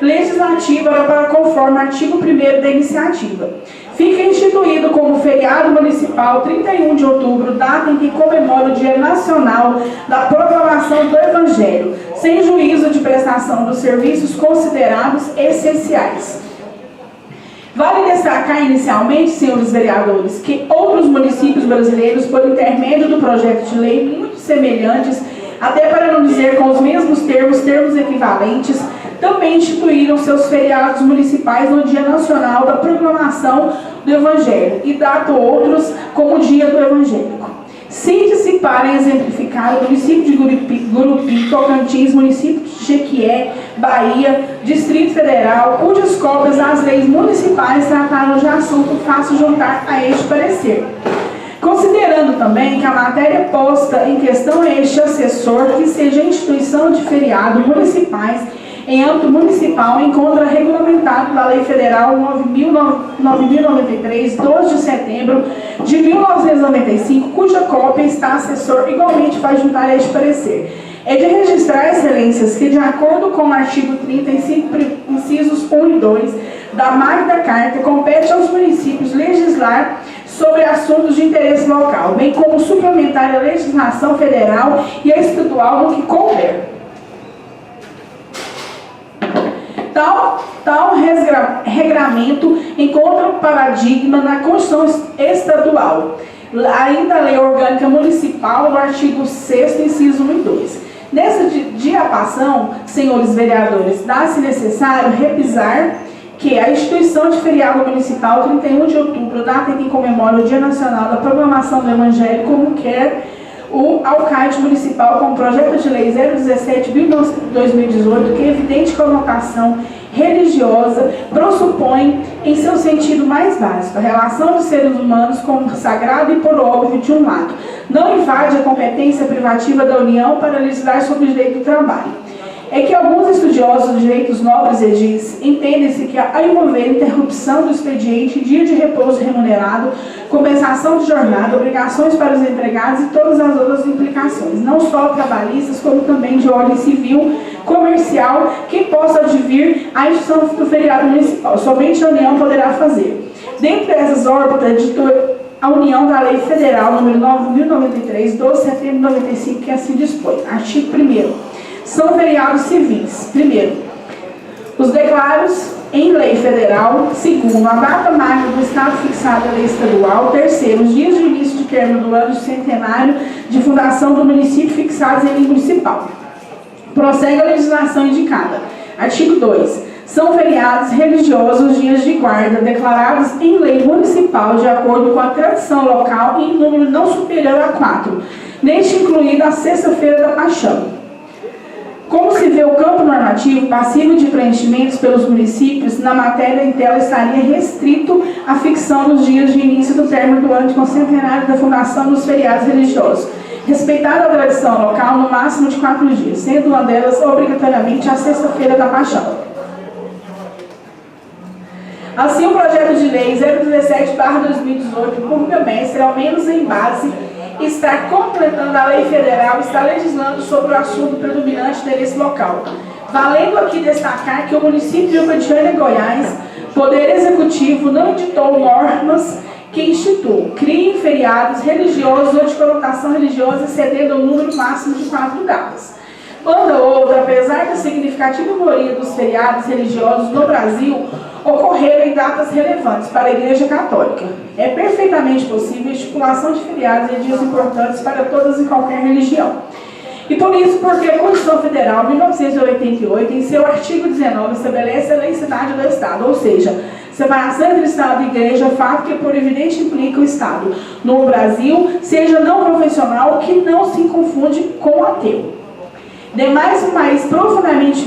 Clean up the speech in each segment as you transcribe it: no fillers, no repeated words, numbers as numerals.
legislativa para conforme artigo 1º da iniciativa. Fica instituído como feriado municipal 31 de outubro, data em que comemora o Dia Nacional da Proclamação do Evangelho, sem juízo de prestação dos serviços considerados essenciais. Vale destacar inicialmente, senhores vereadores, que outros municípios brasileiros, por intermédio do projeto de lei muito semelhantes, até para não dizer com os mesmos termos equivalentes, também instituíram seus feriados municipais no Dia Nacional da Proclamação do Evangelho e datam outros como o Dia do Evangélico. Cite-se para exemplificar o município de Gurupi, Tocantins, município de Jequié, Bahia, Distrito Federal, cujas cópias das leis municipais trataram de assunto fácil juntar a este parecer. Considerando também que a matéria posta em questão é este assessor, que seja instituição de feriado municipais em âmbito municipal, encontra regulamentado na Lei Federal 9.093, 12 de setembro de 1995, cuja cópia está assessor igualmente faz juntar a este parecer. É de registrar, excelências, que de acordo com o artigo 35, incisos 1 e 2 da Magna Carta, compete aos municípios legislar sobre assuntos de interesse local, bem como suplementar a legislação federal e a estadual no que couber. Tal regramento encontra paradigma na Constituição Estadual, ainda a Lei Orgânica Municipal, no artigo 6º, inciso 1 e 2. Nessa diapassão, senhores vereadores, dá-se necessário repisar que a instituição de feriado municipal 31 de outubro, data em que comemora o Dia Nacional da Proclamação do Evangelho, como quer o alcalde municipal com o projeto de lei 017/2018, que evidente conotação religiosa pressupõe em seu sentido mais básico a relação dos seres humanos como sagrado e por óbvio de um lado. Não invade a competência privativa da União para legislar sobre o direito do trabalho. É que alguns estudiosos dos direitos nobres edis entendem-se que a envolver interrupção do expediente, dia de repouso remunerado, compensação de jornada, obrigações para os empregados e todas as outras implicações, não só trabalhistas, como também de ordem civil, comercial, que possa advir à instituição do feriado municipal. Somente a União poderá fazer. Dentre essas órbitas, a União da Lei Federal número 9.093, 12 de setembro de 95, que assim dispõe. Artigo 1º. São feriados civis. Primeiro, os declaros em lei federal. Segundo, a data máxima do estado fixada na lei estadual. Terceiro, os dias de início de término do ano centenário de fundação do município fixados em lei municipal. Prossegue a legislação indicada. Artigo 2. São feriados religiosos os dias de guarda declarados em lei municipal de acordo com a tradição local em número não superior a 4, neste incluída a Sexta-feira da Paixão. Como se vê o campo normativo passivo de preenchimentos pelos municípios, na matéria em tela estaria restrito à ficção dos dias de início do término do ano de centenário da fundação dos feriados religiosos, respeitada a tradição local no máximo de 4 dias, sendo uma delas obrigatoriamente a Sexta-feira da Paixão. Assim, o projeto de lei 017/2018, por meu mestre, ao menos em base, está completando a lei federal, está legislando sobre o assunto predominante desse local. Valendo aqui destacar que o município de Urbana, Goiás, Poder Executivo não editou normas que instituam, criem feriados religiosos ou de conotação religiosa excedendo o número máximo de 4 datas. Quando outra, apesar da significativa maioria dos feriados religiosos no Brasil ocorreram em datas relevantes para a Igreja Católica. É perfeitamente possível a estipulação de feriados em dias importantes para todas e qualquer religião. E por isso, porque a Constituição Federal, 1988, em seu artigo 19, estabelece a laicidade do Estado, ou seja, separação entre Estado e Igreja, fato que por evidente implica o Estado no Brasil seja não confessional, que não se confunde com o ateu. Demais, um país profundamente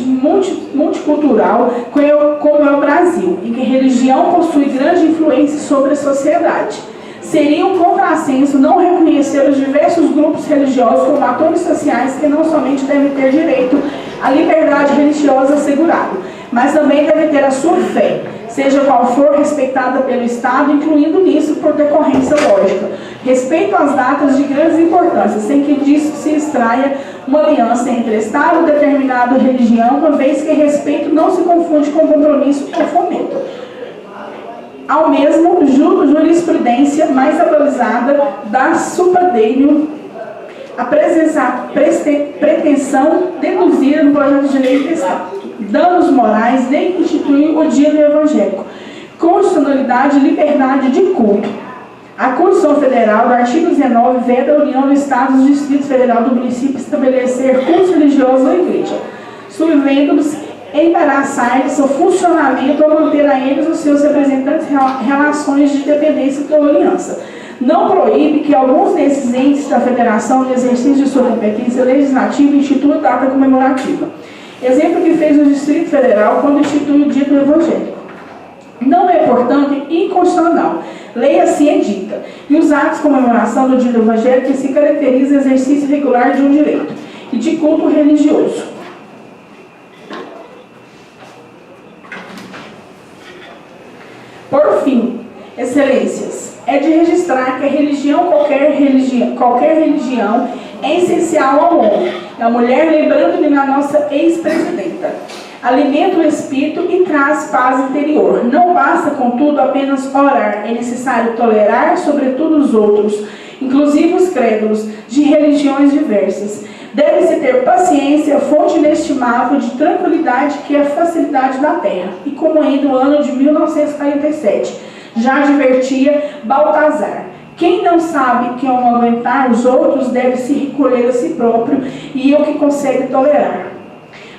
multicultural, como é o Brasil, em que a religião possui grande influência sobre a sociedade. Seria um contrassenso não reconhecer os diversos grupos religiosos como atores sociais que não somente devem ter direito a liberdade religiosa assegurada, mas também deve ter a sua fé, seja qual for, respeitada pelo Estado, incluindo nisso por decorrência lógica. Respeito às datas de grande importância, sem que disso se extraia uma aliança entre Estado e determinada religião, uma vez que respeito não se confunde com compromisso ou fomento. Ao mesmo, jurisprudência mais atualizada da Supradeino, a pretensão deduzida no projeto de lei em questão. Danos morais nem instituir o dia do evangélico. Constitucionalidade e liberdade de culto. A Constituição Federal, do artigo 19, veda a União do Estado e do Distrito Federal do município estabelecer cultos religiosos na igreja, subvendo-nos embaraçar-lhes o funcionamento ou manter a eles os seus representantes relações de dependência ou aliança. Não proíbe que alguns desses entes da federação, no exercício de sua competência legislativa, instituam data comemorativa. Exemplo que fez o Distrito Federal quando institui o dia do evangélico. Não é, portanto, inconstitucional. Lei assim é dita. E os atos de comemoração do dia do evangélico se caracteriza exercício regular de um direito e de culto religioso. Por fim, excelências, é de registrar que qualquer religião é essencial ao homem, à mulher, lembrando-me na nossa ex-presidenta. Alimenta o espírito e traz paz interior. Não basta, contudo, apenas orar. É necessário tolerar, sobretudo, os outros, inclusive os crédulos, de religiões diversas. Deve-se ter paciência, fonte inestimável de tranquilidade, que é a facilidade da terra. E como ainda no ano de 1947, já advertia Baltazar: quem não sabe que ao aguentar os outros deve se recolher a si próprio, e o que consegue tolerar.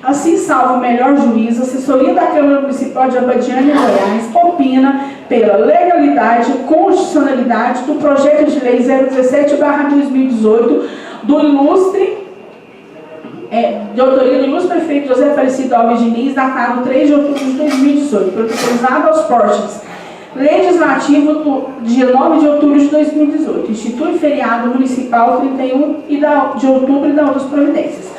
Assim, salvo o melhor juízo, a assessoria da Câmara Municipal de Abadiânia, Goiás, opina pela legalidade e constitucionalidade do projeto de lei 017/2018 do ilustre, de autoria do ilustre prefeito José Aparecido Alves Diniz, datado 3 de outubro de 2018, protocolizado aos portes legislativo do dia 9 de outubro de 2018, institui feriado municipal 31 de outubro e da outras providências.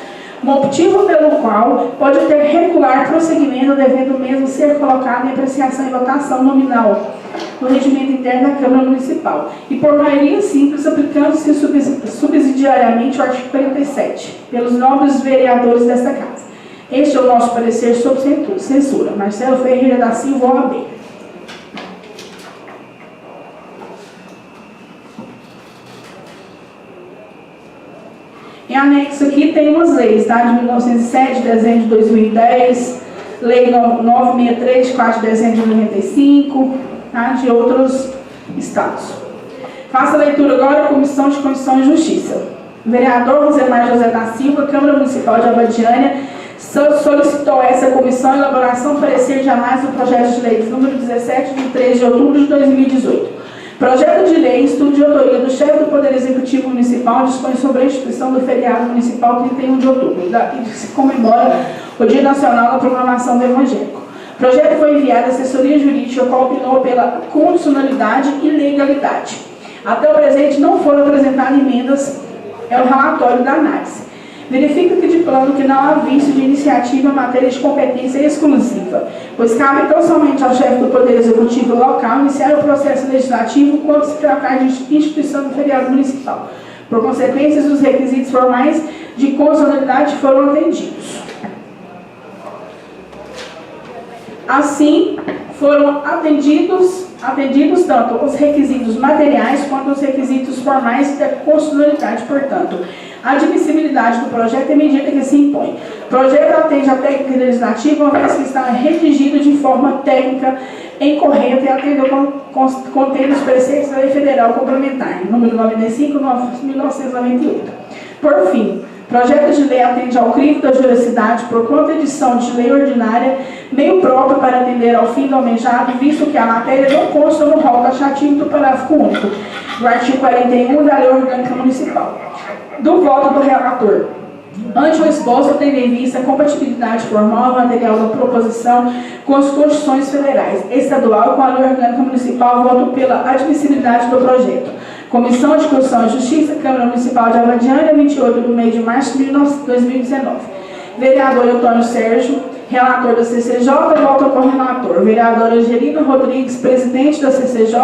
Motivo pelo qual pode ter regular prosseguimento, devendo mesmo ser colocado em apreciação e votação nominal no regimento interno da Câmara Municipal, e por maioria simples, aplicando-se subsidiariamente o artigo 47, pelos nobres vereadores desta Casa. Este é o nosso parecer sobre censura. Marcelo Ferreira da Silva, OAB. Em anexo aqui tem umas leis, tá? De 1907, de dezembro de 2010, Lei 963, de 4 de dezembro de 95, tá? De outros estados. Faça a leitura agora, Comissão de Constituição e Justiça. O vereador Rosemar José da Silva, Câmara Municipal de Abadiânia, solicitou a essa comissão a elaboração parecer de análise do projeto de lei número 17, de 3 de outubro de 2018. Projeto de lei, estudo de autoria do chefe do Poder Executivo Municipal, dispõe sobre a instituição do feriado municipal 31 de outubro, e se comemora o Dia Nacional da Proclamação do Evangélico. O projeto foi enviado à assessoria jurídica, qual opinou pela constitucionalidade e legalidade. Até o presente não foram apresentadas emendas ao relatório da análise. Verifica-se de plano que não há vício de iniciativa em matéria de competência exclusiva, pois cabe tão somente ao chefe do Poder Executivo local iniciar o processo legislativo quando se tratar de instituição do feriado municipal. Por consequência, os requisitos formais de constitucionalidade foram atendidos. Assim, foram atendidos tanto os requisitos materiais quanto os requisitos formais da constitucionalidade. Portanto, a admissibilidade do projeto é medida que se impõe. O projeto atende à técnica legislativa, uma vez que está redigido de forma técnica incorreta e atende contém os preceitos da Lei Federal Complementar, número 95, 1998. Por fim, o projeto de lei atende ao crivo da juridicidade por conta edição de lei ordinária, meio próprio para atender ao fim do almejado, visto que a matéria não consta no rol taxativo do parágrafo único do artigo 41 da Lei Orgânica Municipal. Do voto do relator. Ante o exposto, tendo em vista a compatibilidade formal e material da proposição com as Constituições Federais, estadual com a Lei Orgânica Municipal, voto pela admissibilidade do projeto. Comissão de Constituição e Justiça, Câmara Municipal de Abadiânia, 28 de março de 2019. Vereador Antônio Sérgio, relator da CCJ, volta com o relator. Vereador Angelina Rodrigues, presidente da CCJ.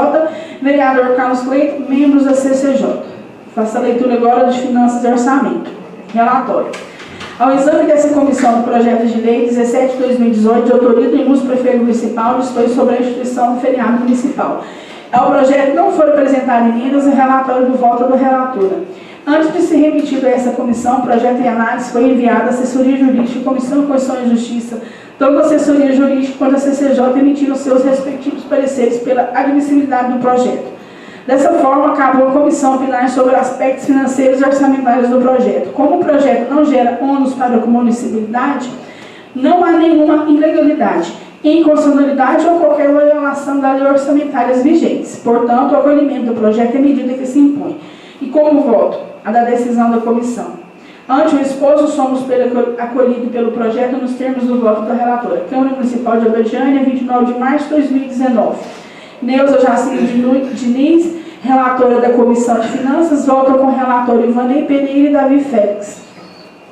Vereador Carlos Cleito, membros da CCJ. Faço a leitura agora de Finanças e Orçamento. Relatório. Ao exame dessa comissão do projeto de lei 17/2018, de autoria do ilustre prefeito municipal, dispõe sobre a instituição do feriado municipal. Ao projeto não foram apresentadas emendas e relatório do voto da relatora. Antes de ser remetido a essa comissão, o projeto em análise foi enviado à assessoria jurídica, Comissão de Constituição e Justiça. Tanto a assessoria jurídica quanto a CCJ emitiram seus respectivos pareceres pela admissibilidade do projeto. Dessa forma, acabou a comissão opinar sobre aspectos financeiros e orçamentários do projeto. Como o projeto não gera ônus para a municipalidade, não há nenhuma ilegalidade, inconstitucionalidade ou qualquer violação das leis orçamentárias vigentes. Portanto, o acolhimento do projeto é medida que se impõe. E como voto? A da decisão da comissão. Ante o exposto, somos acolhidos pelo projeto nos termos do voto da relatora. Câmara Municipal de Abadiânia, 29 de março de 2019. Neuza Jacinto Diniz, relatora da Comissão de Finanças, volta com o relator Ivanei Pereira e Davi Félix.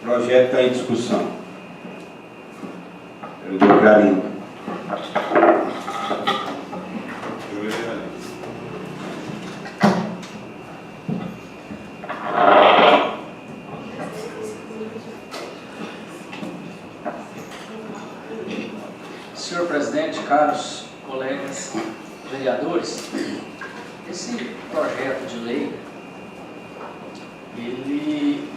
O projeto está em discussão. Eu dou carinho. Senhor presidente, caros colegas vereadores, esse projeto de lei, ele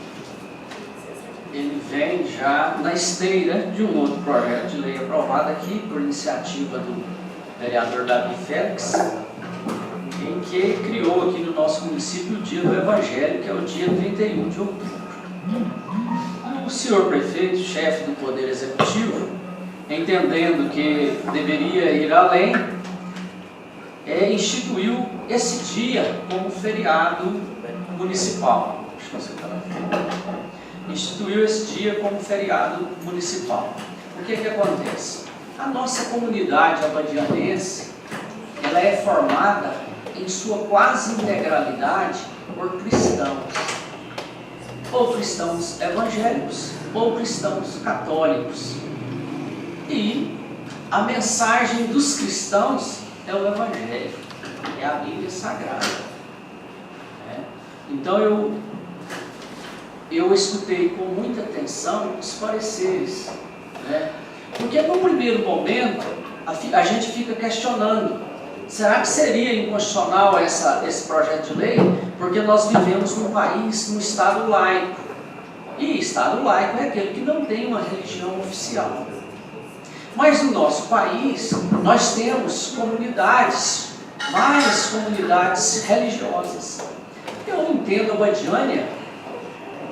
vem já na esteira de um outro projeto de lei aprovado aqui por iniciativa do vereador Davi Félix, em que criou aqui no nosso município o Dia do Evangelho, que é o dia 31 de outubro. O senhor prefeito, chefe do Poder Executivo, entendendo que deveria ir além, instituiu esse dia como feriado municipal. Instituiu esse dia como feriado municipal. O que acontece? A nossa comunidade abadianense, ela é formada em sua quase integralidade por cristãos, ou cristãos evangélicos, ou cristãos católicos. E a mensagem dos cristãos é o Evangelho, é a Bíblia Sagrada. Então eu escutei com muita atenção os pareceres, porque no primeiro momento a gente fica questionando, será que seria inconstitucional esse projeto de lei? Porque nós vivemos num país, num Estado laico, e Estado laico é aquele que não tem uma religião oficial. Mas no nosso país, nós temos comunidades, várias comunidades religiosas. Eu entendo a Abadiânia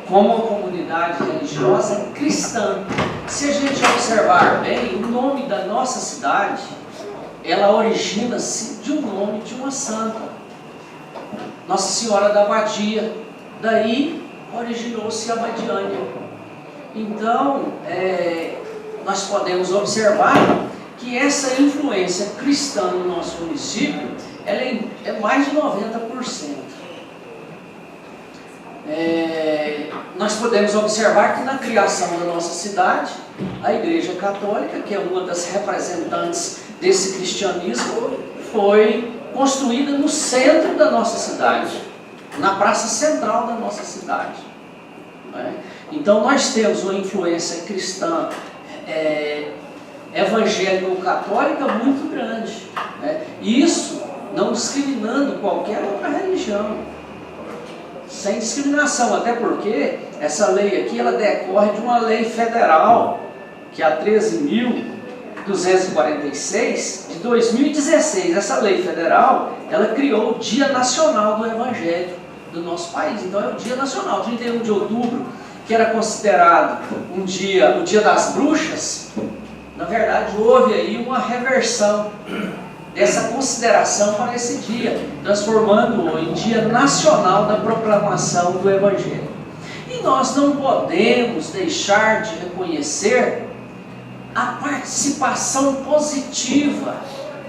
como uma comunidade religiosa cristã. Se a gente observar bem, o nome da nossa cidade, ela origina-se de um nome de uma santa, Nossa Senhora da Abadia. Daí originou-se a Abadiânia. Então, nós podemos observar que essa influência cristã no nosso município, ela é mais de 90%. Nós podemos observar que na criação da nossa cidade, a Igreja Católica, que é uma das representantes desse cristianismo, foi construída no centro da nossa cidade, na praça central da nossa cidade. Então nós temos uma influência cristã evangélica ou católica muito grande, e isso não discriminando qualquer outra religião, sem discriminação, até porque essa lei aqui ela decorre de uma lei federal, que é a 13.246 de 2016. Essa lei federal, ela criou o Dia Nacional do Evangelho do nosso país. Então é o Dia Nacional, 31 de outubro, que era considerado o Dia das Bruxas. Na verdade, houve aí uma reversão dessa consideração para esse dia, transformando-o em Dia Nacional da Proclamação do Evangelho. E nós não podemos deixar de reconhecer a participação positiva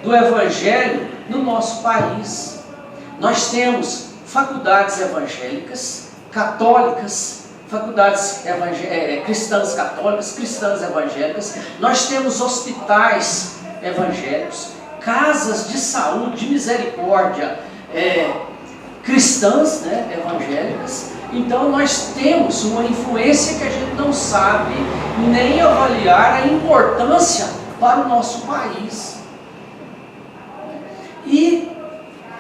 do Evangelho no nosso país. Nós temos faculdades evangélicas, católicas, faculdades cristãs católicas, cristãs evangélicas, nós temos hospitais evangélicos, casas de saúde, de misericórdia, cristãs, né, evangélicas. Então nós temos uma influência que a gente não sabe nem avaliar a importância para o nosso país. E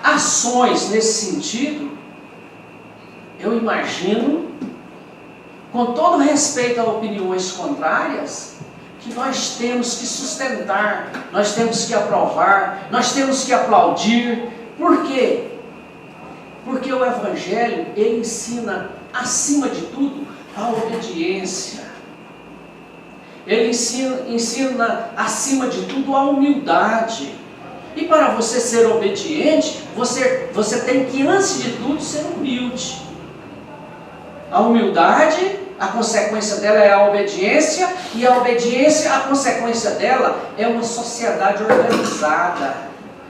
ações nesse sentido, eu imagino, com todo respeito a opiniões contrárias, que nós temos que sustentar, nós temos que aprovar, nós temos que aplaudir. Por quê? Porque o Evangelho, ele ensina, acima de tudo, a obediência. Ele ensina, acima de tudo, a humildade. E para você ser obediente, você tem que, antes de tudo, ser humilde. A humildade, a consequência dela é a obediência, e a obediência, a consequência dela é uma sociedade organizada,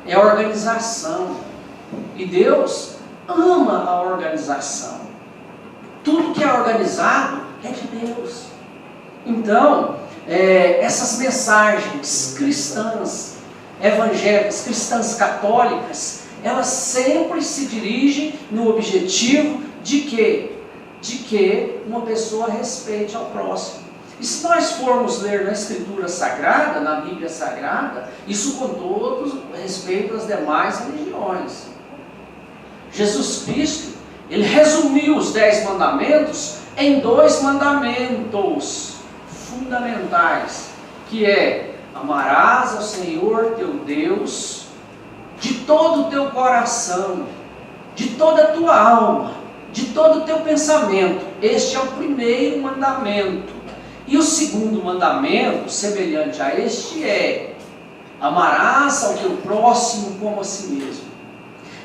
é a organização. E Deus ama a organização. Tudo que é organizado é de Deus. Então, essas mensagens cristãs, evangélicas, cristãs católicas, elas sempre se dirigem no objetivo de quê? De que uma pessoa respeite ao próximo. E se nós formos ler na Escritura Sagrada, na Bíblia Sagrada, isso com todo respeito às demais religiões. Jesus Cristo, ele resumiu os 10 mandamentos em 2 mandamentos fundamentais, que é: amarás ao Senhor teu Deus de todo o teu coração, de toda a tua alma, de todo o teu pensamento. Este é o primeiro mandamento. E o segundo mandamento, semelhante a este, é: amarás ao teu próximo como a si mesmo.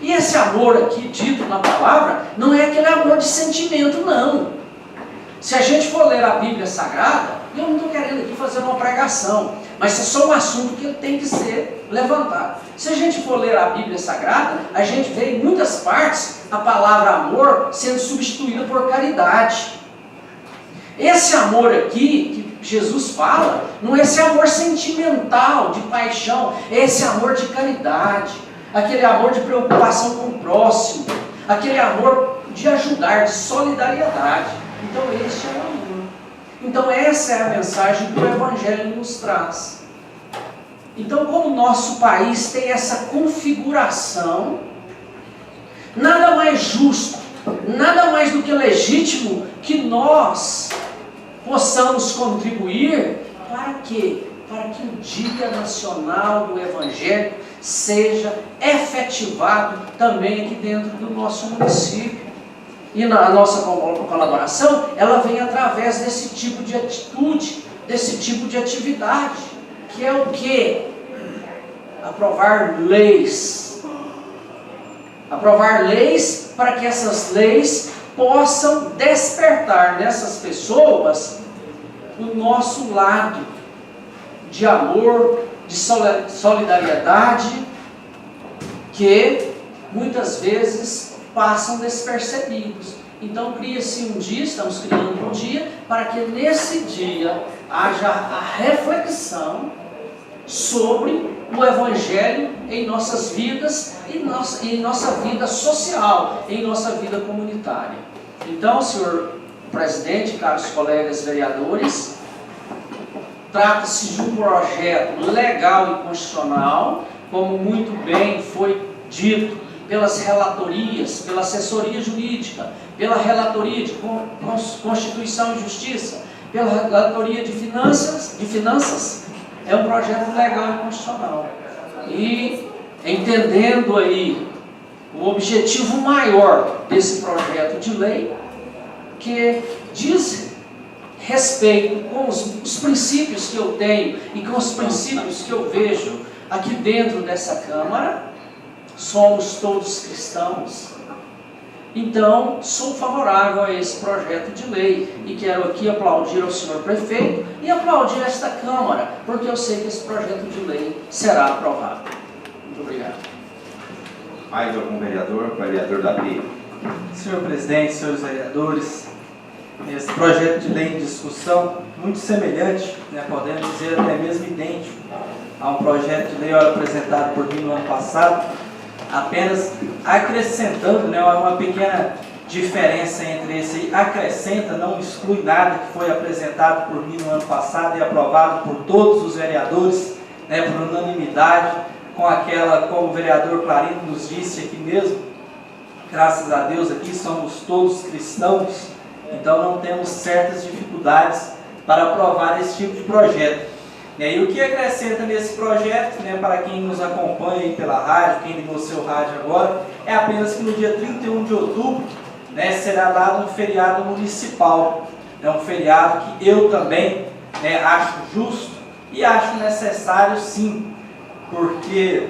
E esse amor aqui, dito na palavra, não é aquele amor de sentimento, não. Se a gente for ler a Bíblia Sagrada, eu não estou querendo aqui fazer uma pregação, mas é só um assunto que tem que ser levantado. Se a gente for ler a Bíblia Sagrada, a gente vê em muitas partes a palavra amor sendo substituída por caridade. Esse amor aqui, que Jesus fala, não é esse amor sentimental, de paixão, é esse amor de caridade, aquele amor de preocupação com o próximo, aquele amor de ajudar, de solidariedade. Então este é o amor. Então essa é a mensagem que o Evangelho nos traz. Então, como o nosso país tem essa configuração, nada mais justo, nada mais do que legítimo que nós possamos contribuir para quê? Para que o Dia Nacional do Evangelho seja efetivado também aqui dentro do nosso município. E na nossa colaboração, ela vem através desse tipo de atitude, desse tipo de atividade, que é o quê? Aprovar leis. Aprovar leis para que essas leis possam despertar nessas pessoas o nosso lado de amor, de solidariedade, que muitas vezes passam despercebidos. Então cria-se um dia, estamos criando um dia, para que nesse dia haja a reflexão sobre o Evangelho em nossas vidas, em nossa vida social, em nossa vida comunitária. Então, senhor presidente, caros colegas vereadores, trata-se de um projeto legal e constitucional, como muito bem foi dito pelas relatorias, pela assessoria jurídica, pela relatoria de Constituição e Justiça, pela relatoria de finanças, é um projeto legal e constitucional. E entendendo aí o objetivo maior desse projeto de lei, que diz respeito com os princípios que eu tenho e com os princípios que eu vejo aqui dentro dessa Câmara, somos todos cristãos. Então, sou favorável a esse projeto de lei e quero aqui aplaudir ao senhor prefeito e aplaudir esta Câmara, porque eu sei que esse projeto de lei será aprovado. Muito obrigado. Mais algum vereador? Vereador Davi. Senhor presidente, senhores vereadores, esse projeto de lei em discussão, muito semelhante, né, podemos dizer até mesmo idêntico a um projeto de lei apresentado por mim no ano passado, apenas acrescentando, né, uma pequena diferença entre esse acrescenta, não exclui nada que foi apresentado por mim no ano passado e aprovado por todos os vereadores, né, por unanimidade, como o vereador Clarino nos disse aqui mesmo, graças a Deus aqui somos todos cristãos, então não temos certas dificuldades para aprovar esse tipo de projeto. E o que acrescenta nesse projeto, né, para quem nos acompanha aí pela rádio, quem ligou seu rádio agora, é apenas que no dia 31 de outubro, né, será dado um feriado municipal. É um feriado que eu também, né, acho justo e acho necessário sim, porque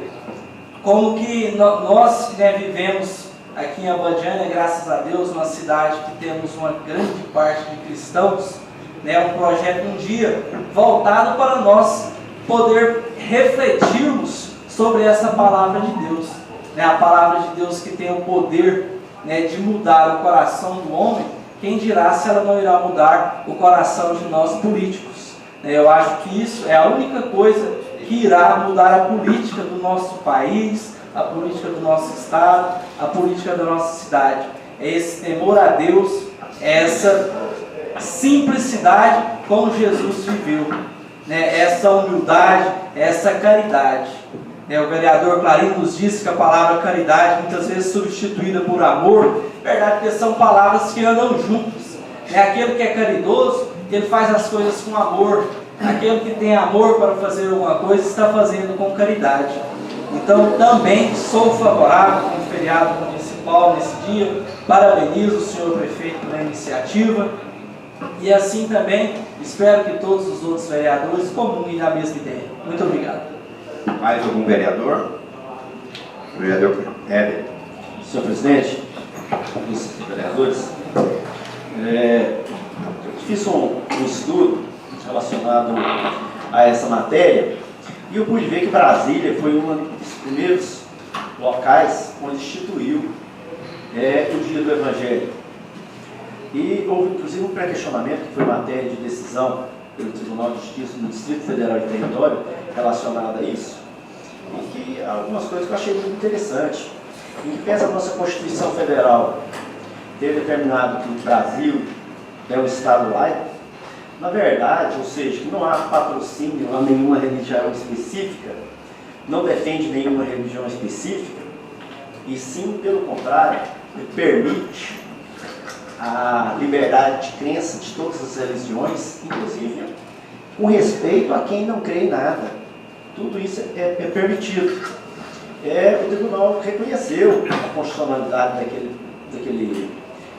como que nós, né, vivemos aqui em Abadiânia, graças a Deus, uma cidade que temos uma grande parte de cristãos, né, um projeto um dia voltado para nós poder refletirmos sobre essa palavra de Deus, né, a palavra de Deus que tem o poder, né, de mudar o coração do homem. Quem dirá se ela não irá mudar o coração de nós políticos, né? Eu acho que isso é a única coisa que irá mudar a política do nosso país, a política do nosso estado, a política da nossa cidade. É esse temor a Deus, é essa simplicidade como Jesus viveu, né? Essa humildade, essa caridade. O vereador Clarino nos disse que a palavra caridade muitas vezes substituída por amor, verdade, porque são palavras que andam juntas. Aquele que é caridoso, ele faz as coisas com amor. Aquele que tem amor para fazer alguma coisa, está fazendo com caridade. Então também sou favorável com o feriado municipal nesse dia. Parabenizo o senhor prefeito pela iniciativa. E assim também espero que todos os outros vereadores comunguem da mesma ideia. Muito obrigado. Mais algum vereador? Vereador Éder. Senhor presidente, os vereadores, fiz um estudo relacionado a essa matéria e eu pude ver que Brasília foi um dos primeiros locais onde instituiu o Dia do Evangelho. E houve inclusive um pré-questionamento que foi matéria de decisão pelo Tribunal de Justiça do Distrito Federal e Território relacionado a isso, e que algumas coisas que eu achei muito interessante. Em que pese a nossa Constituição Federal ter determinado que o Brasil é um Estado laico, na verdade, ou seja, que não há patrocínio a nenhuma religião específica, não defende nenhuma religião específica, e sim, pelo contrário, permite a liberdade de crença de todas as religiões, inclusive com respeito a quem não crê em nada. Tudo isso é permitido. O tribunal reconheceu a constitucionalidade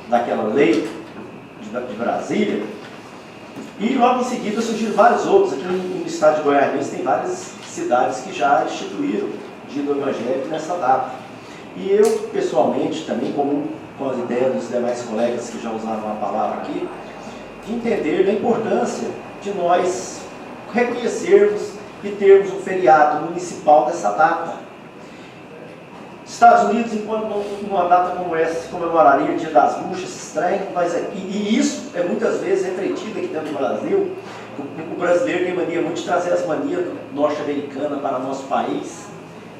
daquela lei de Brasília, e logo em seguida surgiram vários outros. Aqui no estado de Goiás tem várias cidades que já instituíram o Dia do Evangelho nessa data. E eu, pessoalmente, também com as ideias dos demais colegas que já usaram a palavra aqui, de entender a importância de nós reconhecermos e termos um feriado municipal dessa data. Estados Unidos, enquanto numa data como essa se comemoraria o Dia das Bruxas, estranho, mas e isso é muitas vezes refletido aqui dentro do Brasil. O brasileiro tem mania muito de trazer as manias norte-americanas para o nosso país.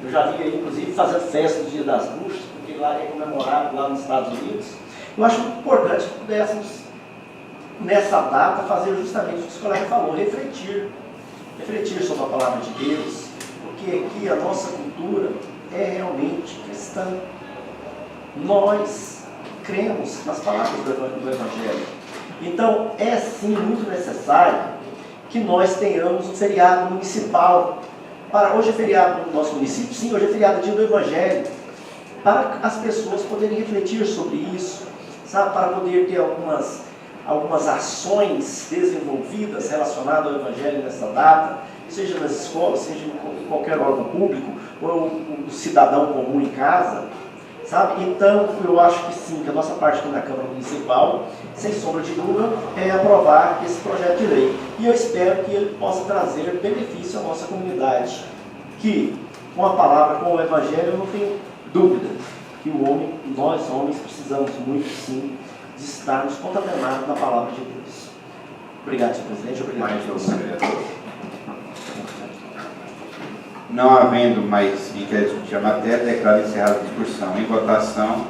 Eu já vi aí, inclusive, fazendo festa do Dia das Bruxas, porque lá é comemorado lá nos Estados Unidos. Eu acho muito importante que pudéssemos, nessa data, fazer justamente o que o colega falou, refletir sobre a palavra de Deus, porque aqui a nossa cultura é realmente cristã. Nós cremos nas palavras do Evangelho. Então, é sim muito necessário que nós tenhamos um feriado municipal. Hoje é feriado no nosso município, sim, hoje é feriado Dia do Evangelho, para as pessoas poderem refletir sobre isso, sabe, para poder ter algumas ações desenvolvidas relacionadas ao Evangelho nessa data, seja nas escolas, seja em qualquer órgão público, ou o cidadão comum em casa, sabe? Então, eu acho que sim, que a nossa parte aqui na Câmara Municipal, sem sombra de dúvida, é aprovar esse projeto de lei. E eu espero que ele possa trazer benefício à nossa comunidade, que, com a palavra, com o Evangelho, eu não tenho dúvida que nós homens, precisamos muito, sim, de estarmos contaminados na palavra de Deus. Obrigado, senhor presidente. Obrigado. Mais algum vereador? Não havendo mais quem quer discutir a matéria, declaro encerrada a discussão. Em votação,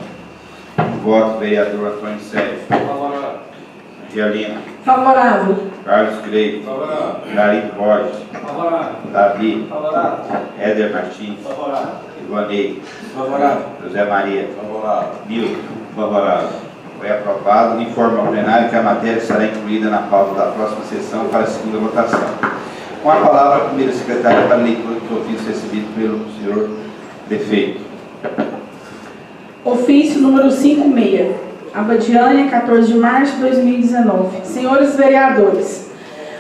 voto vereador Antônio Sérgio. Favorável. Angelina. Favorável. Carlos Greive. Favorável. Garido Borges. Favorável. Davi. Favorável. Éder Martins. Favorável. Ivanei. Favorável. José Maria. Favorável. Milton. Favorável. Foi aprovado. Informa ao plenário que a matéria será incluída na pauta da próxima sessão para a segunda votação. Com a palavra, a primeira secretária para a leitura dos ofícios recebidos pelo senhor prefeito. Ofício número 56. Abadiânia, 14 de março de 2019. Senhores vereadores,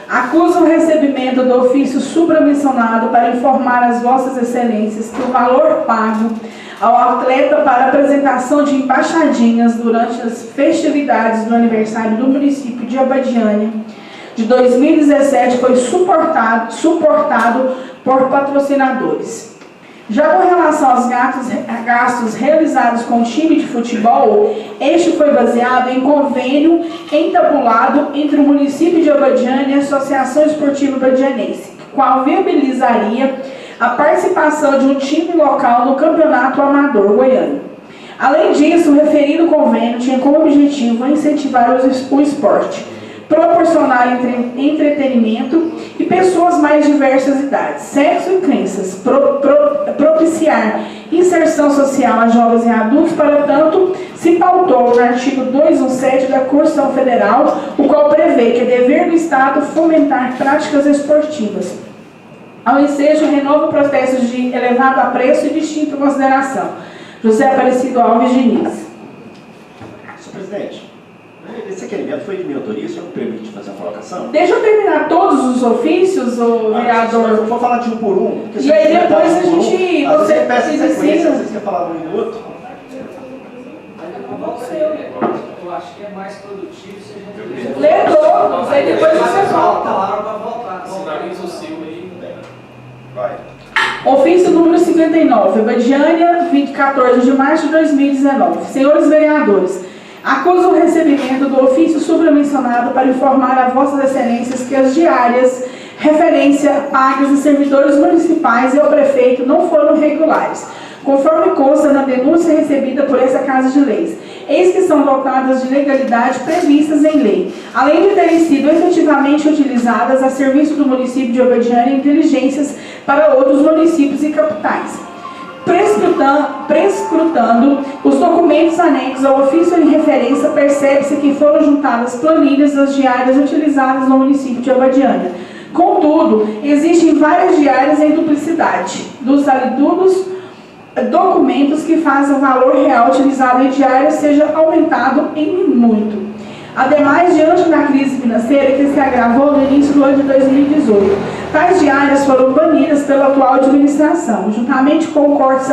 acuso o recebimento do ofício supramencionado para informar as vossas excelências que o valor pago ao atleta para apresentação de embaixadinhas durante as festividades do aniversário do município de Abadiânia de 2017 foi suportado por patrocinadores. Já com relação aos gastos realizados com o time de futebol, este foi baseado em convênio entabulado entre o município de Abadiânia e a Associação Esportiva Abadianense, qual viabilizaria a participação de um time local no Campeonato Amador Goiano. Além disso, o referido convênio tinha como objetivo incentivar o esporte, proporcionar entretenimento e pessoas mais diversas idades, sexo e crenças, propiciar inserção social a jovens e adultos. Para tanto, se pautou no artigo 217 da Constituição Federal, o qual prevê que é dever do Estado fomentar práticas esportivas. Ao ensejo, renova o processo de elevado apreço e distinta consideração. José Aparecido Alves Diniz. Senhor presidente, esse requerimento foi de minha autoria, o senhor me permite fazer uma colocação? Deixa eu terminar todos os ofícios, o vereador. Vou falar de um por um. E aí depois a gente... Às vezes ele peça ensina. sequência, às vezes quer falar um minuto. Eu acho que é mais produtivo se a gente... Lê todos, aí depois você volta. palavra para voltar. Sinaliza o seu aí. Vai. Ofício número 59, Abadiânia, 14 de março de 2019. Senhores vereadores, acuso o recebimento do ofício supramencionado para informar a vossas excelências que as diárias, referência, pagas e servidores municipais e ao prefeito não foram regulares, conforme consta na denúncia recebida por essa Casa de Leis. Eis que são dotadas de legalidade previstas em lei, além de terem sido efetivamente utilizadas a serviço do município de Abadiânia inteligências para outros municípios e capitais. Prescrutando os documentos anexos ao ofício em referência, percebe-se que foram juntadas planilhas das diárias utilizadas no município de Abadiânia. Contudo, existem várias diárias em duplicidade dos alidudos documentos que fazem o valor real utilizado em diária seja aumentado em muito. Ademais, diante da crise financeira que se agravou no início do ano de 2018, tais diárias foram banidas pela atual administração, juntamente com o corte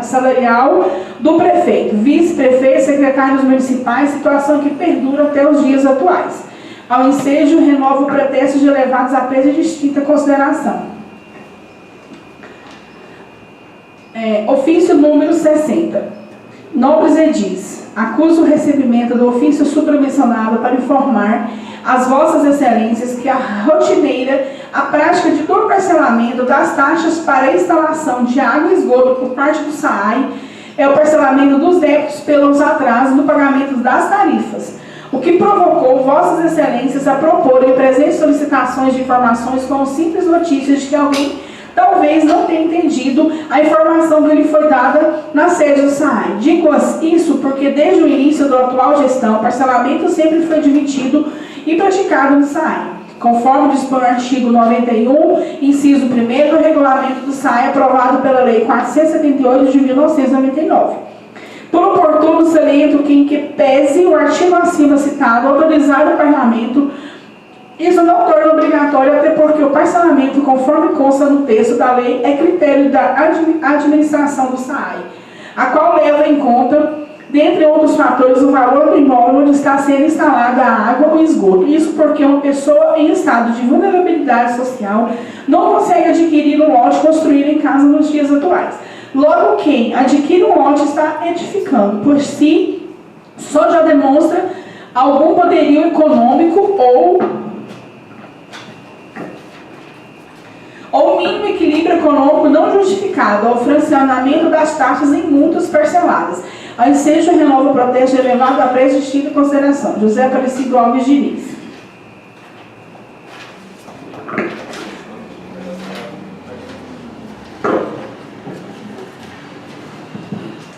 salarial do prefeito, vice-prefeito, secretários municipais, situação que perdura até os dias atuais. Ao ensejo, renova o pretexto de elevados a preço de distinta consideração. Ofício número 60. Nobres edis, acuso o recebimento do ofício supramencionado para informar as vossas excelências que a rotineira, a prática de todo parcelamento das taxas para a instalação de água e esgoto por parte do SAAI é o parcelamento dos débitos pelos atrasos no pagamento das tarifas, o que provocou vossas excelências a proporem presentes solicitações de informações com simples notícias de que alguém talvez não tenha entendido a informação que lhe foi dada na sede do SAAI. Digo isso porque desde o início da atual gestão, o parcelamento sempre foi admitido e praticado no SAAI, conforme dispõe o artigo 91, inciso 1º do regulamento do SAAI, aprovado pela Lei 478 de 1999. Por oportuno, saliento que em que pese o artigo acima citado autorizar o parlamento, isso não torna obrigatório, até porque o parcelamento, conforme consta no texto da lei, é critério da administração do SAAI, a qual leva em conta, dentre outros fatores, o valor do imóvel onde está sendo instalada a água ou esgoto. Isso porque uma pessoa em estado de vulnerabilidade social não consegue adquirir um lote construído em casa nos dias atuais. Logo, quem adquire um lote está edificando por si, só já demonstra algum poderio econômico ou mínimo equilíbrio econômico não justificado ao fracionamento das taxas em multas parceladas. Ao ensejo, renova o protesto elevado a preço de estima e consideração. José Aparecido Alves Diniz.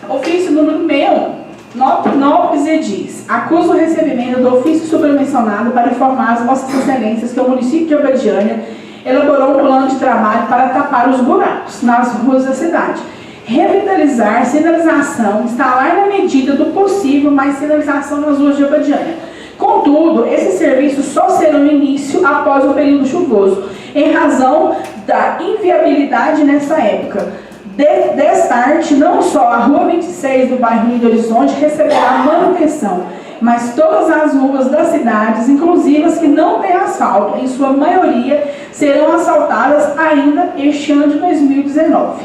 Ofício número 61. Nópolis diz: acuso o recebimento do ofício supramencionado para informar as vossas excelências que o município de Abadiânia elaborou um plano de trabalho para tapar os buracos nas ruas da cidade, revitalizar sinalização, instalar na medida do possível mais sinalização nas ruas de Abadiânia. Contudo, esses serviços só serão início após o período chuvoso, em razão da inviabilidade nessa época. Destarte, não só a Rua 26 do bairro Lindo Horizonte receberá manutenção, mas todas as ruas das cidades, inclusive as que não têm asfalto, em sua maioria, serão asfaltadas ainda este ano de 2019.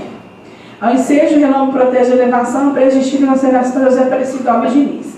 Ao ensejo, renova, protege a elevação, preço de estima e consideração José Aparecido Alves Diniz.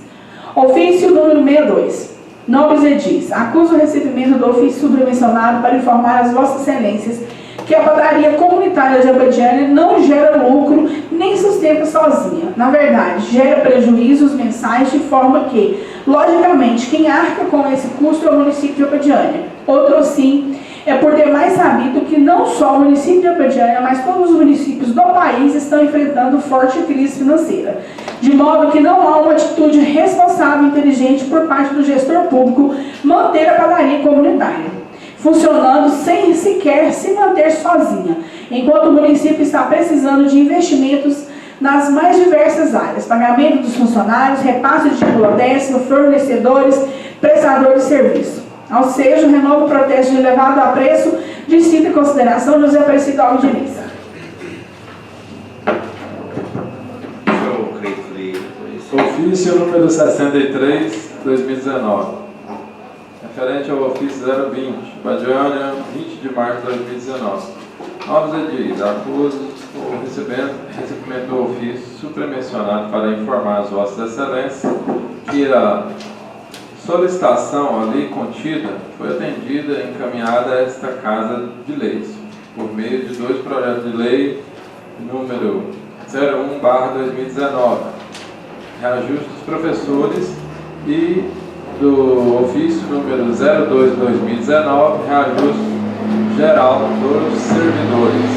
Ofício número 62. Nópolis diz: acuso o recebimento do ofício submencionado para informar as vossas excelências que a padaria comunitária de Abadiânia não gera lucro nem sustenta sozinha. Na verdade, gera prejuízos mensais de forma que, logicamente, quem arca com esse custo é o município de Abadiânia. Outro sim é por demais sabido que não só o município de Abadiânia, mas todos os municípios do país estão enfrentando forte crise financeira, de modo que não há uma atitude responsável e inteligente por parte do gestor público manter a padaria comunitária funcionando sem sequer se manter sozinha, enquanto o município está precisando de investimentos nas mais diversas áreas: pagamento dos funcionários, repasse de décimo, fornecedores, prestadores de serviço. Ao seja, renova o protesto de elevado a preço de cita e consideração José Aparecido Alves Diniz. Ofício número 63, 2019. Referente ao ofício 020, Abadiânia, 20 de março de 2019. Novos diz: acuso o recebimento do ofício supramencionado para informar as vossas excelências que a solicitação ali contida foi atendida e encaminhada a esta Casa de Leis, por meio de dois projetos de lei, número 01/2019, reajuste dos professores, e do ofício número 02/2019, reajuste geral dos servidores.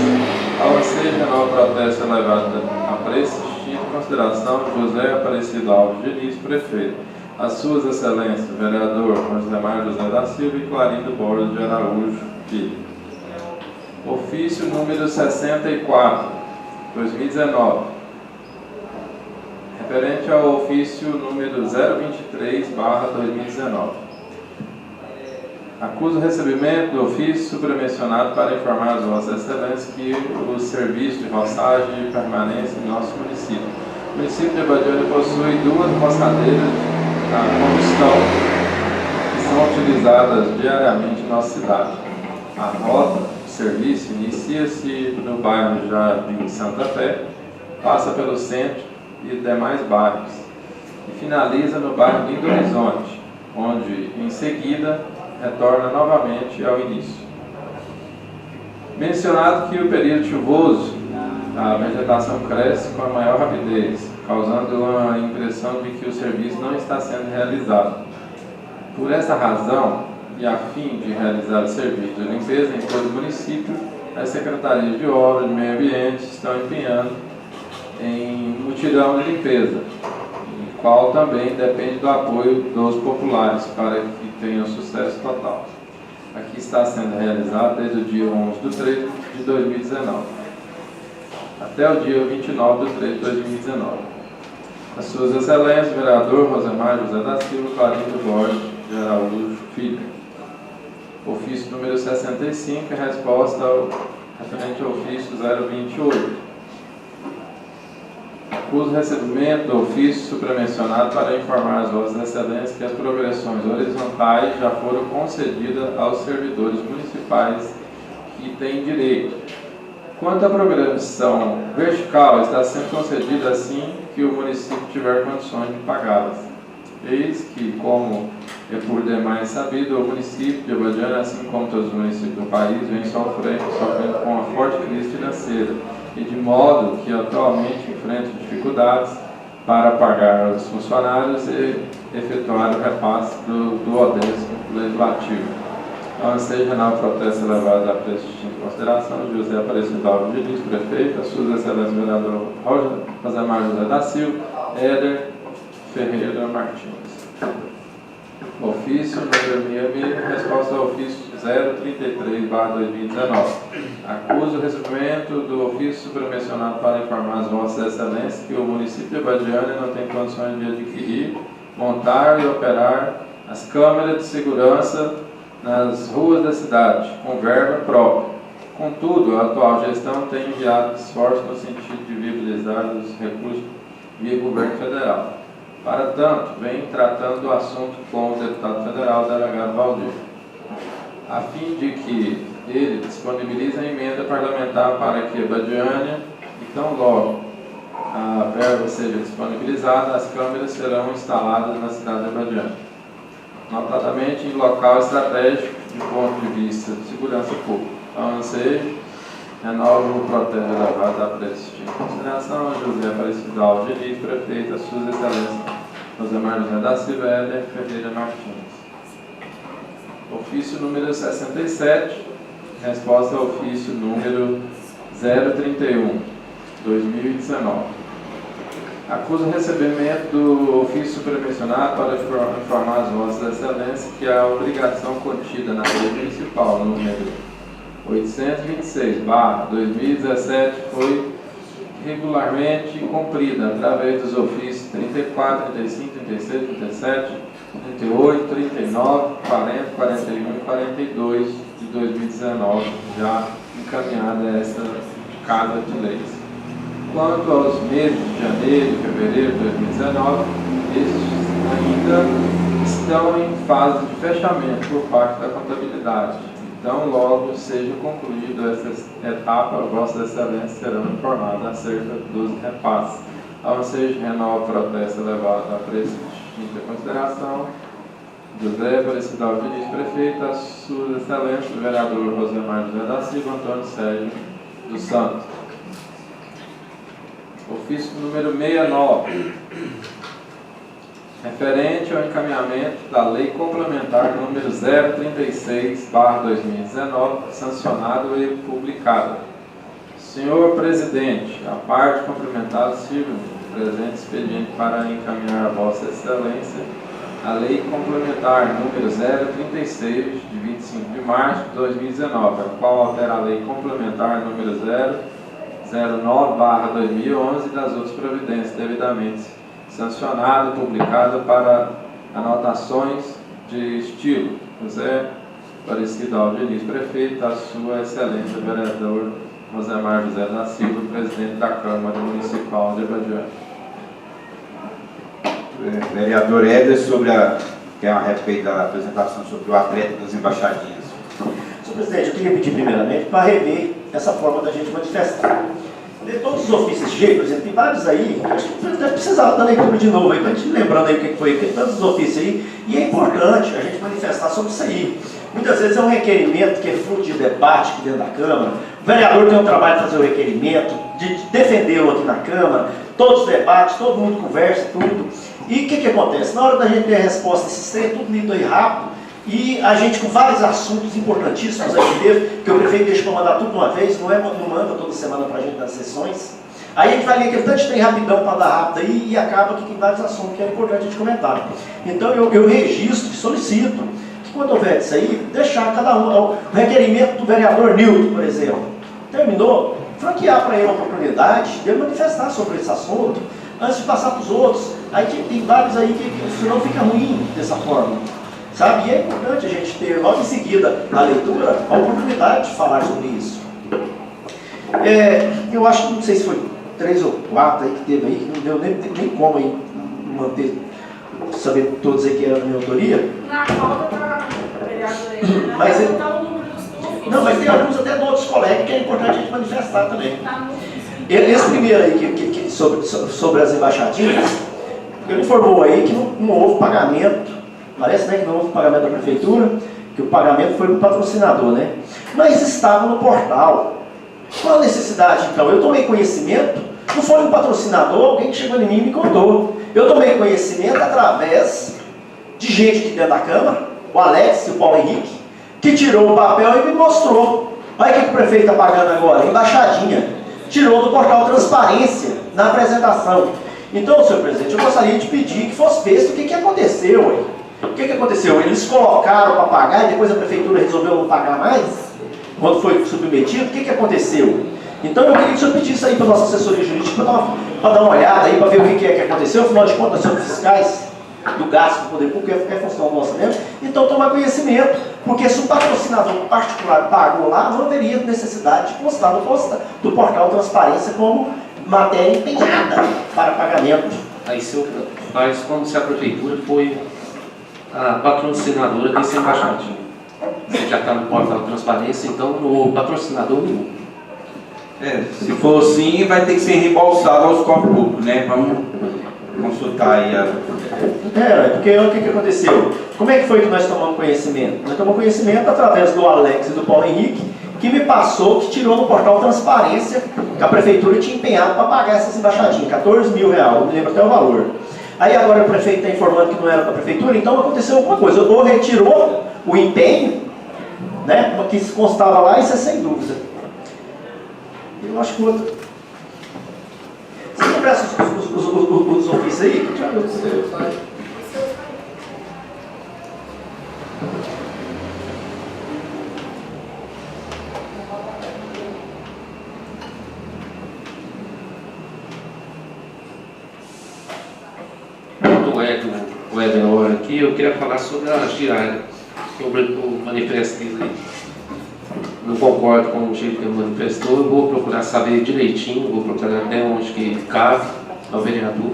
Ao seja, renova o protesto elevado a preço, extinto em consideração José Aparecido Alves Diniz, prefeito. As suas excelências, vereador Rosemar José da Silva e Clarindo Borges de Araújo Filho. Ofício número 64, 2019. Referente ao ofício número 023/2019. Acuso o recebimento do ofício supramencionado para informar as vossas excelências que o serviço de roçagem permanece em nosso município. O município de Abadiânia possui duas roçadeiras a combustão que são utilizadas diariamente em nossa cidade. A rota de serviço inicia-se no bairro Jardim Santa Fé, passa pelo centro e demais bairros e finaliza no bairro Lindo Horizonte, onde em seguida retorna novamente ao início. Mencionado que o período chuvoso, a vegetação cresce com a maior rapidez, causando uma impressão de que o serviço não está sendo realizado. Por essa razão, e a fim de realizar o serviço de limpeza em todo o município, as secretarias de obras e meio ambiente estão empenhando em mutirão de limpeza, o qual também depende do apoio dos populares para que tenha sucesso total. Aqui está sendo realizado desde o dia 11/3 de 2019 até o dia 29/3 de 2019. As suas excelências, vereador Rosemar José da Silva, Clarindo Borges de Araújo Filho. Ofício número 65, resposta referente ao ofício 028. Acuso o recebimento do ofício supramencionado para informar as vossas excelências que as progressões horizontais já foram concedidas aos servidores municipais que têm direito. Quanto à progressão vertical, está sendo concedida assim que o município tiver condições de pagá-las. Eis que, como é por demais sabido, o município de Abadiânia, assim como todos os municípios do país, vem sofrendo com uma forte crise financeira e de modo que atualmente enfrenta dificuldades para pagar os funcionários e efetuar o repasse do Odesco Legislativo. Então, seja na protesta levada à prestígio em consideração, José Aparecido Alves Diniz, prefeito, a Sua Excelência Vereador Rosemar José da Silva, Éder Ferreira Martins. Ofício número 66, resposta ao ofício 033/2019. Acuso o recebimento do ofício supramencionado para informar as Vossas Excelências que o município de Abadiânia não tem condições de adquirir, montar e operar as câmeras de segurança nas ruas da cidade, com verba própria. Contudo, a atual gestão tem enviado esforços no sentido de viabilizar os recursos via governo federal. Para tanto, vem tratando do assunto com o deputado federal, delegado Valdir, a fim de que ele disponibilize a emenda parlamentar para que Abadiânia, então logo a verba seja disponibilizada, as câmeras serão instaladas na cidade de Abadiânia, notadamente em local estratégico de ponto de vista de segurança pública. Então, anseio, renovo o protesto elevado à prestígio em consideração, José Aparecido Alves Diniz, prefeito, a Sua Excelência Rosemar José da Silva, Éder Ferreira Martins. Ofício número 67, resposta ao ofício número 031/2019. Acuso o recebimento do ofício supramencionado para informar as Vossas Excelências que a obrigação contida na lei municipal número 826/2017 foi regularmente cumprida através dos ofícios 34, 35, 36, 37, 38, 39, 40, 41 e 42 de 2019, já encaminhada a esta Casa de Leis. Quanto aos meses de janeiro e fevereiro de 2019, estes ainda estão em fase de fechamento por parte da contabilidade. Então, logo seja concluída essa etapa, Vossas Excelências serão informadas acerca dos repasses. Ao seja renova o protesto levado à prestígio em consideração, José Aparecido Alves Diniz, prefeito, a Sua Excelência, o vereador Rosemar José da Silva, Antônio Sérgio dos Santos. Ofício número 69, referente ao encaminhamento da Lei Complementar número 036/2019, sancionado e publicado. Senhor Presidente, a parte complementar sirva o presente expediente para encaminhar a Vossa Excelência a Lei Complementar número 036, de 25 de março de 2019, a qual altera a Lei Complementar número 009/2011 e das outras providências devidamente sancionada e publicada para anotações de estilo. José Aparecido Alves Diniz, prefeito, a Sua Excelência vereador Rosemar José da Silva, presidente da Câmara Municipal de Abadiânia. Vereador Éder, que é a respeito da apresentação sobre o atleta das embaixadinhas. Senhor presidente, eu queria pedir primeiramente para rever essa forma da gente manifestar. De todos os ofícios G, por exemplo, tem vários aí, acho que precisava da leitura de novo aí, para a gente lembrando aí o que foi, tem tantos ofícios aí, e é importante a gente manifestar sobre isso aí. Muitas vezes é um requerimento que é fruto de debate aqui dentro da Câmara, o vereador tem um trabalho de fazer o requerimento, de defendê-lo aqui na Câmara, todos os debates, todo mundo conversa, tudo. E o que acontece? Na hora da gente ter a resposta desses três, tudo lido aí rápido, e a gente com vários assuntos importantíssimos aqui mesmo, que o prefeito deixa para mandar tudo de uma vez, não manda toda semana para a gente nas sessões. Aí a gente vai ler aquele tanto de trem rapidão para dar rápido aí e acaba que tem vários assuntos que é importante a gente comentar. Então eu registro e solicito que quando houver isso aí, deixar cada um, o requerimento do vereador Nilton, por exemplo, terminou, franquear para ele a oportunidade de ele manifestar sobre esse assunto antes de passar para os outros. Aí tem vários aí que senão fica ruim dessa forma. Sabe? E é importante a gente ter, logo em seguida, a leitura, a oportunidade de falar sobre isso. Eu acho que, não sei se foi 3 ou 4 aí que teve aí, que não deu nem como aí manter, saber todos aí que eram da minha autoria. Na falta da vereadora aí, mas o número dos ofícios. Não, mas tem alguns até de outros colegas que é importante a gente manifestar também. Tá no ofício. Esse primeiro aí, sobre as embaixadinhas, Ele informou aí que não houve pagamento, parece, né, que não houve pagamento da prefeitura, que o pagamento foi para o patrocinador, né? Mas estava no portal. Qual a necessidade, então? Eu tomei conhecimento, não foi um patrocinador, alguém que chegou em mim e me contou. Eu tomei conhecimento através de gente aqui dentro da Câmara, o Alex e o Paulo Henrique, que tirou o papel e me mostrou. Olha o que o prefeito está pagando agora, embaixadinha. Tirou do portal Transparência, na apresentação. Então, senhor presidente, eu gostaria de pedir que fosse visto o que aconteceu aí. O que aconteceu? Eles colocaram para pagar e depois a prefeitura resolveu não pagar mais? Quando foi submetido, o que aconteceu? Então eu queria que o senhor pedisse aí para a nossa assessoria jurídica para dar uma olhada aí, para ver o que aconteceu. Afinal de contas, são fiscais do gasto do poder público, é função nossa mesmo. Então tomar conhecimento, porque se o patrocinador particular pagou lá, não haveria necessidade de constar do portal Transparência como matéria empenhada para pagamento. Aí, senhor, faz como se a prefeitura foi a patrocinadora desse embaixadinho. Você já está no portal Transparência, então o patrocinador nenhum. Se for assim, vai ter que ser reembolsado aos cofres públicos, né? Vamos consultar aí a... Porque o que aconteceu? Como é que foi que nós tomamos conhecimento? Nós tomamos conhecimento através do Alex e do Paulo Henrique, que me passou, que tirou no portal Transparência, que a prefeitura tinha empenhado para pagar essas embaixadinhas, R$14 mil, eu me lembro até o valor. Aí agora o prefeito está informando que não era da prefeitura, então aconteceu alguma coisa. Ou retirou o empenho, né, que constava lá, isso é sem dúvida. Eu acho que o outro... Você não presta os ofícios aí? O Ednor aqui, eu queria falar sobre a diária, que o manifesto dele. Não concordo com o jeito que ele manifestou, eu vou procurar saber direitinho, vou procurar até onde que cabe ao vereador,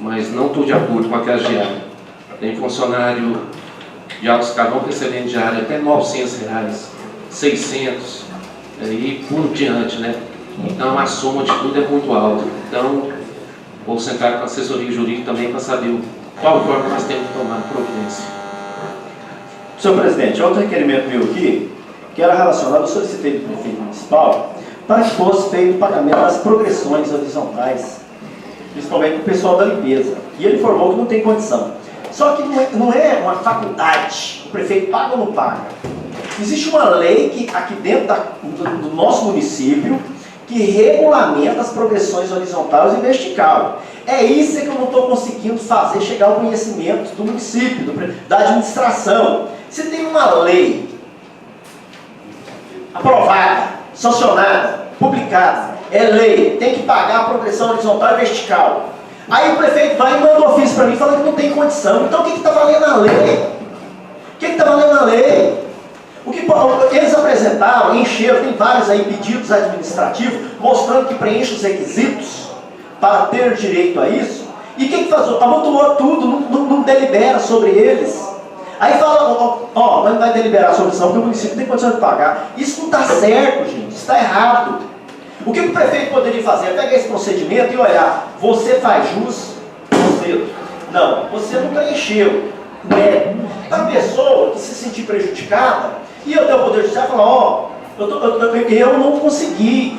mas não estou de acordo com aquela diária. Tem funcionário de Altos Carvão recebendo diária até R$900, 600, e por diante, né? Então a soma de tudo é muito alta. Então, vou sentar com a assessoria jurídica também para saber qual forma nós temos que tomar providência. Senhor presidente, outro requerimento meu aqui, que era relacionado, eu solicitei do prefeito municipal para que fosse feito o pagamento das progressões horizontais, principalmente para o pessoal da limpeza. E ele informou que não tem condição. Só que não é uma faculdade, o prefeito paga ou não paga. Existe uma lei que, aqui dentro do nosso município, que regulamenta as progressões horizontais e vertical. É isso que eu não estou conseguindo fazer chegar ao conhecimento do município, da administração. Se tem uma lei aprovada, sancionada, publicada, é lei, tem que pagar a progressão horizontal e vertical. Aí o prefeito vai e manda um ofício para mim falando que não tem condição. Então o que está valendo a lei? O que está valendo a lei? O que eles apresentaram, encheram, tem vários aí pedidos administrativos, mostrando que preenche os requisitos para ter direito a isso. E quem faz? Amontoou tudo, não delibera sobre eles. Aí fala, mas não vai deliberar sobre isso não, porque o município não tem condição de pagar. Isso não está certo, gente, isso está errado. O que o prefeito poderia fazer? É pegar esse procedimento e olhar, você faz jus, você não preencheu. Né? A pessoa que se sentir prejudicada, e eu tenho o poder judicial falar, eu não consegui,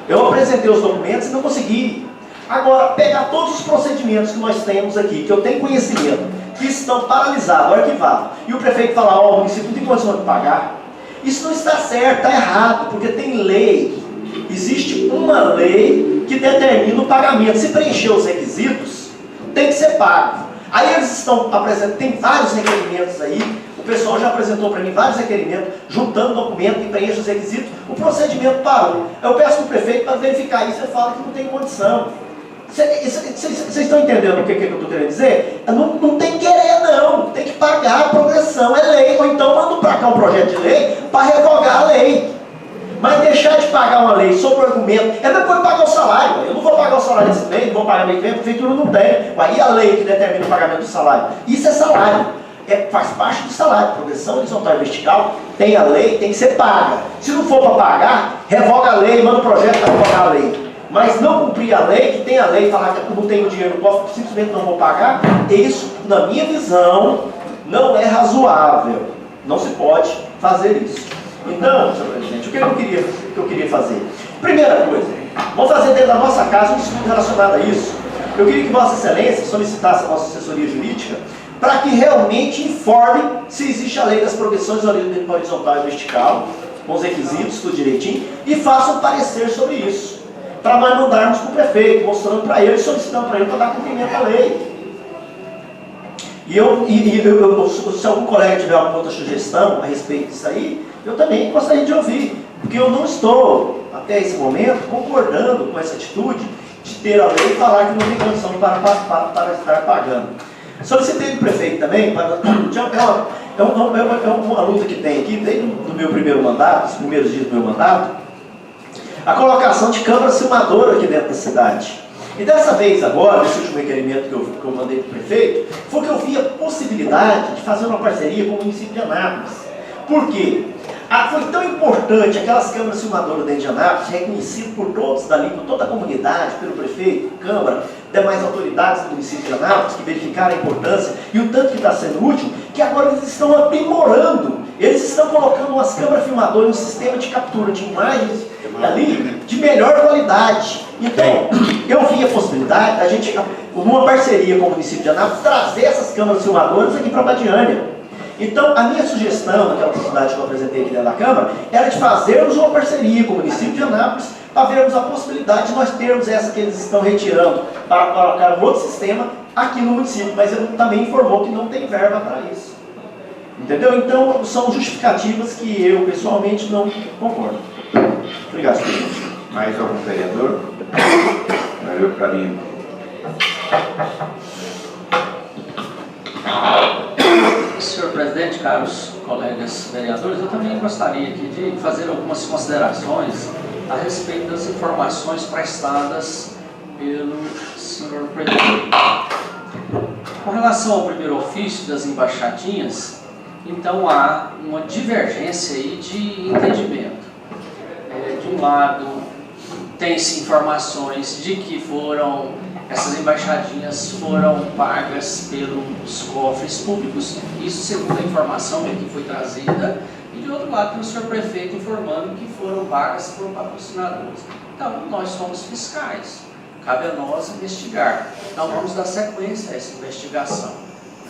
eu apresentei os documentos e não consegui. Agora, pegar todos os procedimentos que nós temos aqui, que eu tenho conhecimento, que estão paralisados, arquivados, e o prefeito falar, o município não tem condição de pagar, isso não está certo, está errado, porque tem lei, existe uma lei que determina o pagamento. Se preencher os requisitos, tem que ser pago. Aí eles estão apresentando, tem vários requerimentos aí, o pessoal já apresentou para mim vários requerimentos, juntando documento e preenche os requisitos, o procedimento parou. Eu peço para o prefeito para verificar isso, ele fala que não tem condição. Vocês estão entendendo o que eu estou querendo dizer? Não tem que querer não, tem que pagar a progressão, é lei, ou então manda para cá um projeto de lei para revogar a lei. Mas deixar de pagar uma lei sob o argumento, é depois pagar o salário. Eu não vou pagar o salário desse mês, não vou pagar mês que vem, a prefeitura não tem. E a lei que determina o pagamento do salário? Isso é salário, faz parte do salário. Progressão horizontal e vertical, tem a lei, tem que ser paga. Se não for para pagar, revoga a lei, manda o projeto para revogar a lei. mas não cumprir a lei, que tem a lei, falar que eu não tenho dinheiro no cofre, simplesmente não vou pagar, isso, na minha visão, não é razoável. Não se pode fazer isso. Então, senhor presidente, o que eu queria fazer? Primeira coisa, vamos fazer dentro da nossa casa um estudo relacionado a isso. Eu queria que Vossa Excelência solicitasse a nossa assessoria jurídica para que realmente informe se existe a lei das progressões horizontal e vertical, com os requisitos, tudo direitinho, e faça um parecer sobre isso, para nós mandarmos para o prefeito, mostrando para ele, solicitando para ele para dar cumprimento à lei. E se algum colega tiver alguma outra sugestão a respeito disso aí, eu também gostaria de ouvir, porque eu não estou, até esse momento, concordando com essa atitude de ter a lei e falar que não tem condição para estar pagando. Solicitei do prefeito também, é uma luta que tem aqui, desde o meu primeiro mandato, os primeiros dias do meu mandato, a colocação de câmaras filmadoras aqui dentro da cidade. E dessa vez agora, nesse último requerimento que eu mandei para o prefeito, foi que eu vi a possibilidade de fazer uma parceria com o município de Anápolis. Por quê? Foi tão importante aquelas câmaras filmadoras dentro de Anápolis, reconhecidas por todos dali, por toda a comunidade, pelo prefeito, Câmara, demais autoridades do município de Anápolis, que verificaram a importância e o tanto que está sendo útil, que agora eles estão aprimorando, eles estão colocando umas câmaras filmadoras, um sistema de captura de imagens ali de melhor qualidade. Então, eu vi a possibilidade da gente, numa parceria com o município de Anápolis, trazer essas câmaras filmadoras aqui para a Badiânia. Então, a minha sugestão, naquela oportunidade que eu apresentei aqui dentro da Câmara, era de fazermos uma parceria com o município de Anápolis para vermos a possibilidade de nós termos essa que eles estão retirando para colocar um outro sistema aqui no município, mas ele também informou que não tem verba para isso. Entendeu? Então, são justificativas que eu, pessoalmente, não concordo. Obrigado, senhor. Mais algum vereador? Valeu, Carlinhos. Senhor presidente, caros colegas vereadores, eu também gostaria aqui de fazer algumas considerações a respeito das informações prestadas pelo senhor prefeito. Com relação ao primeiro ofício das embaixadinhas, então há uma divergência aí de entendimento. De um lado, tem-se informações de que essas embaixadinhas foram pagas pelos cofres públicos, isso segundo a informação que foi trazida, e de outro lado tem o senhor prefeito informando que foram pagas por patrocinadores. Então, nós somos fiscais, cabe a nós investigar. Então, vamos dar sequência a essa investigação,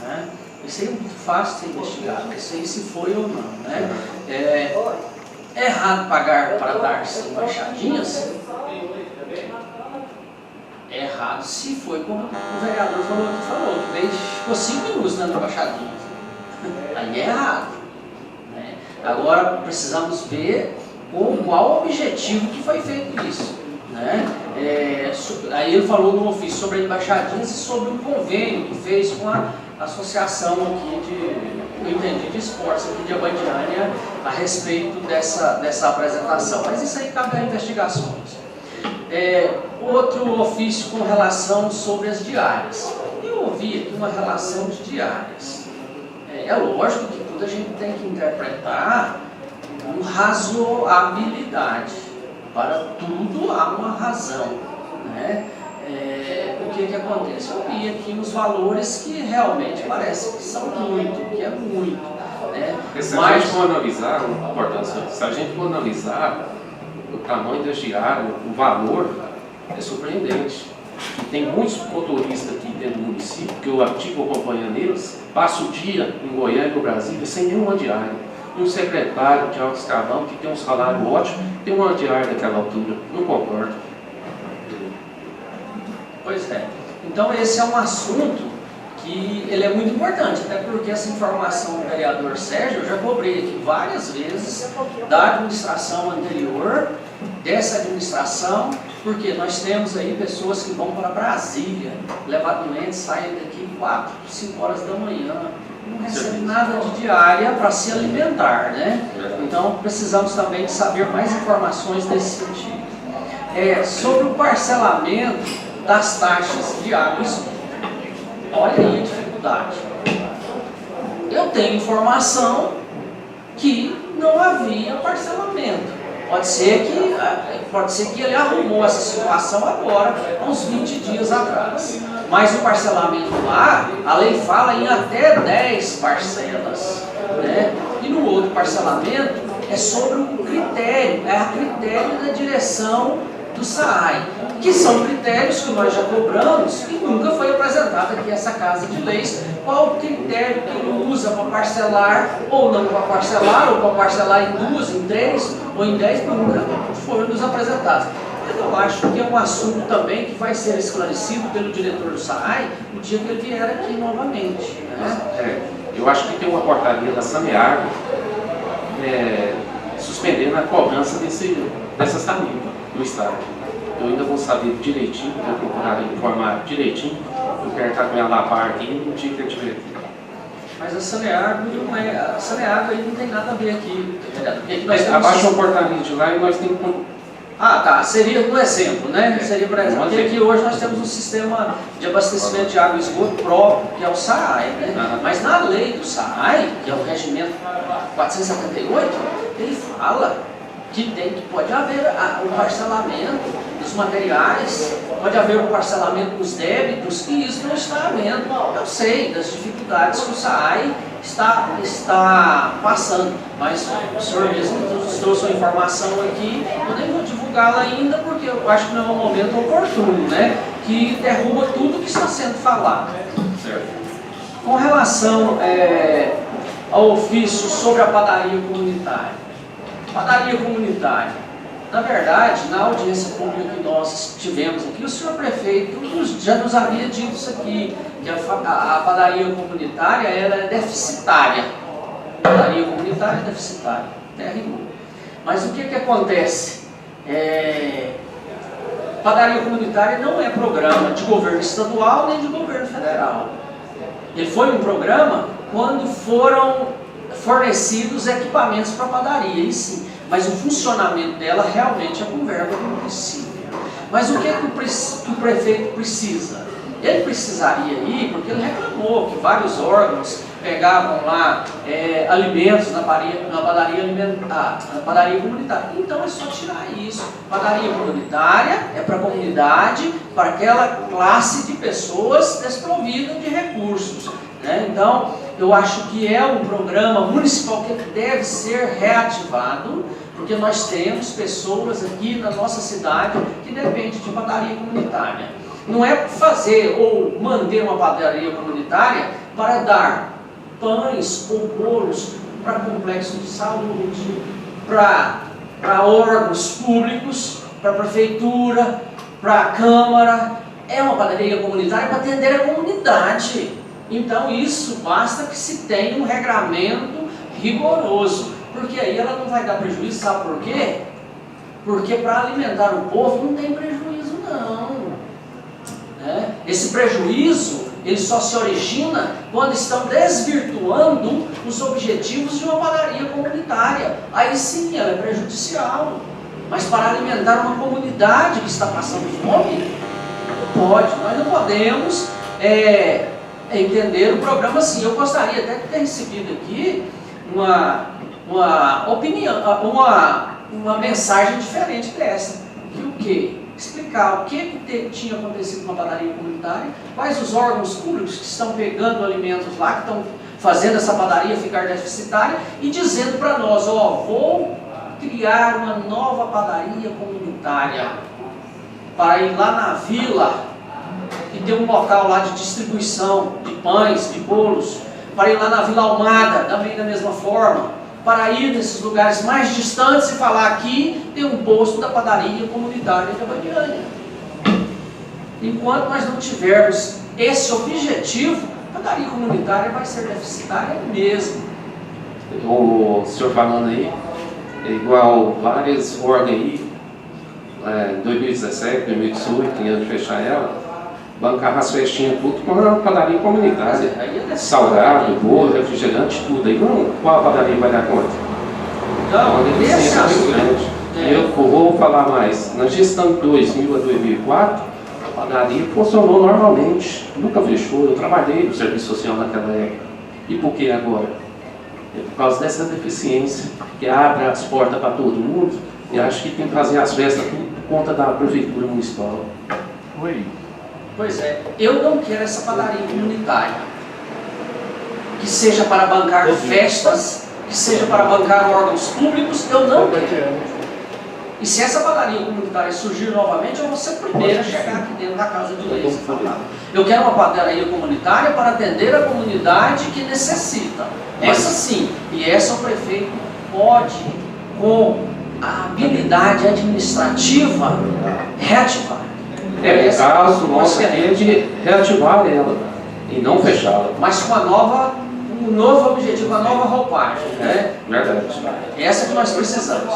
né? Isso aí é muito fácil de ser investigado, isso aí se foi ou não, né? É errado pagar para dar-se embaixadinhas? É errado se foi como o vereador falou que ficou 5 minutos na embaixadinha. Aí é errado, né? Agora precisamos ver com qual objetivo que foi feito isso, né? Aí ele falou no ofício sobre embaixadinhas e sobre um convênio que fez com a associação aqui eu entendi, de esportes aqui de Abadiânia a respeito dessa apresentação. Mas isso aí cabe a investigações. Outro ofício com relação sobre as diárias. Eu ouvi aqui uma relação de diárias. É lógico que tudo a gente tem que interpretar com razoabilidade. Para tudo há uma razão, né? O que acontece? Eu vi aqui os valores que realmente parece que são muito, que é muito, né? Se a gente for analisar, se a gente for analisar o tamanho das diárias, o valor é surpreendente. E tem muitos motoristas aqui dentro do município, que eu ativo acompanhando eles, passo o dia em Goiânia e no Brasília sem nenhuma diária. E um secretário de alto escalão que tem um salário ótimo, tem uma diária daquela altura. Não concordo. Pois é. Então esse é um assunto que ele é muito importante, até porque essa informação do vereador Sérgio eu já cobrei aqui várias vezes da administração anterior, dessa administração, porque nós temos aí pessoas que vão para Brasília, levar doentes, saem daqui 4, 5 horas da manhã, não recebem nada de diária para se alimentar, né? Então precisamos também de saber mais informações nesse sentido. Sobre o parcelamento das taxas de água e esgoto. Olha aí a dificuldade. Eu tenho informação que não havia parcelamento. Pode ser que Pode ser que ele arrumou essa situação agora, há uns 20 dias atrás. Mas o parcelamento lá, a lei fala em até 10 parcelas, né? E no outro parcelamento é sobre o critério, é a critério da direção do SAAI, que são critérios que nós já cobramos e nunca foi apresentada aqui essa Casa de Leis, qual o critério que ele usa para parcelar ou não para parcelar, ou para parcelar em 2, em 3 ou em 10, nunca foram nos apresentados. Mas eu acho que é um assunto também que vai ser esclarecido pelo diretor do SAAI no dia que ele vier aqui novamente, né? Eu acho que tem uma portaria da Saneago suspendendo a cobrança dessas tarifas do Estado. Eu ainda vou saber direitinho, vou procurar informar direitinho. Eu quero estar com ela a par aqui no dia que eu estiver aqui. Mas a Saneago não é. A Saneago aí não tem nada a ver aqui. Nós Abaixa uma portaria de lá e nós temos como. Ah, tá. Seria um exemplo, né? Seria, por exemplo, porque aqui hoje nós temos um sistema de abastecimento de água e esgoto próprio, que é o SAAI, né? Mas na lei do SAAI, que é o regimento 478, ele fala que pode haver o parcelamento dos materiais, pode haver o parcelamento dos débitos, e isso não está havendo. Eu sei das dificuldades que o SAAI está passando, mas o senhor mesmo trouxe uma informação aqui, eu nem vou divulgá-la ainda, porque eu acho que não é um momento oportuno, né? Que derruba tudo que está sendo falado. Certo. Com relação ao ofício sobre a padaria comunitária. Padaria comunitária. Na verdade, na audiência pública que nós tivemos aqui, o senhor prefeito já nos havia dito isso aqui, que a padaria comunitária ela é deficitária. A padaria comunitária é deficitária, rigor. Mas o que acontece? Padaria comunitária não é programa de governo estadual nem de governo federal. Ele foi um programa quando foram fornecidos equipamentos para padaria, e sim, mas o funcionamento dela realmente é com verba do município. Mas o que o prefeito precisa? Ele precisaria ir, porque ele reclamou que vários órgãos pegavam lá alimentos na padaria comunitária. Então é só tirar isso. Padaria comunitária é para a comunidade, para aquela classe de pessoas desprovidas de recursos, né? Então, eu acho que é um programa municipal que deve ser reativado, porque nós temos pessoas aqui na nossa cidade que dependem de padaria comunitária. Não é fazer ou manter uma padaria comunitária para dar pães ou bolos para complexo de saúde, para órgãos públicos, para a prefeitura, para a Câmara. É uma padaria comunitária para atender a comunidade. Então isso basta que se tenha um regramento rigoroso, porque aí ela não vai dar prejuízo, sabe por quê? Porque para alimentar o povo não tem prejuízo não. Esse prejuízo, ele só se origina quando estão desvirtuando os objetivos de uma padaria comunitária. Aí sim, ela é prejudicial. Mas para alimentar uma comunidade que está passando fome, não pode. Nós não podemos entender o programa assim. Eu gostaria até de ter recebido aqui uma opinião, uma mensagem diferente dessa. Que o quê? Explicar o que tinha acontecido com a padaria comunitária, quais os órgãos públicos que estão pegando alimentos lá, que estão fazendo essa padaria ficar deficitária, e dizendo para nós, vou criar uma nova padaria comunitária, para ir lá na vila, e ter um local lá de distribuição de pães, de bolos, para ir lá na Vila Almada, também da mesma forma, para ir nesses lugares mais distantes e falar aqui tem um posto da padaria comunitária de Abadiânia. Enquanto nós não tivermos esse objetivo, a padaria comunitária vai ser deficitária mesmo. O senhor falando aí, é igual várias órgãos aí, 2017, 2018, em ano de fechar ela, bancava as festinhas tudo com a padaria comunitária. Salgado, bolo, refrigerante, tudo. Aí qual a padaria vai dar conta? Então, esse é grande. Eu vou falar mais. Na gestão de 2000 a 2004, a padaria funcionou normalmente. Nunca fechou. Eu trabalhei no serviço social naquela época. E por que agora? É por causa dessa deficiência, que abre as portas para todo mundo. E acho que tem que fazer as festas tudo por conta da prefeitura municipal. Oi. Pois é, eu não quero essa padaria comunitária, que seja para bancar festas, que seja para bancar órgãos públicos, eu não quero. E se essa padaria comunitária surgir novamente, eu vou ser o primeiro a chegar aqui dentro da Casa de Leis. Eu quero uma padaria comunitária para atender a comunidade que necessita. Essa sim, e essa o prefeito pode, com a habilidade administrativa, reativar. O caso nosso aqui é de reativar ela e não fechá-la. Mas com um novo objetivo, uma nova roupagem, né? Verdade. Essa que nós precisamos.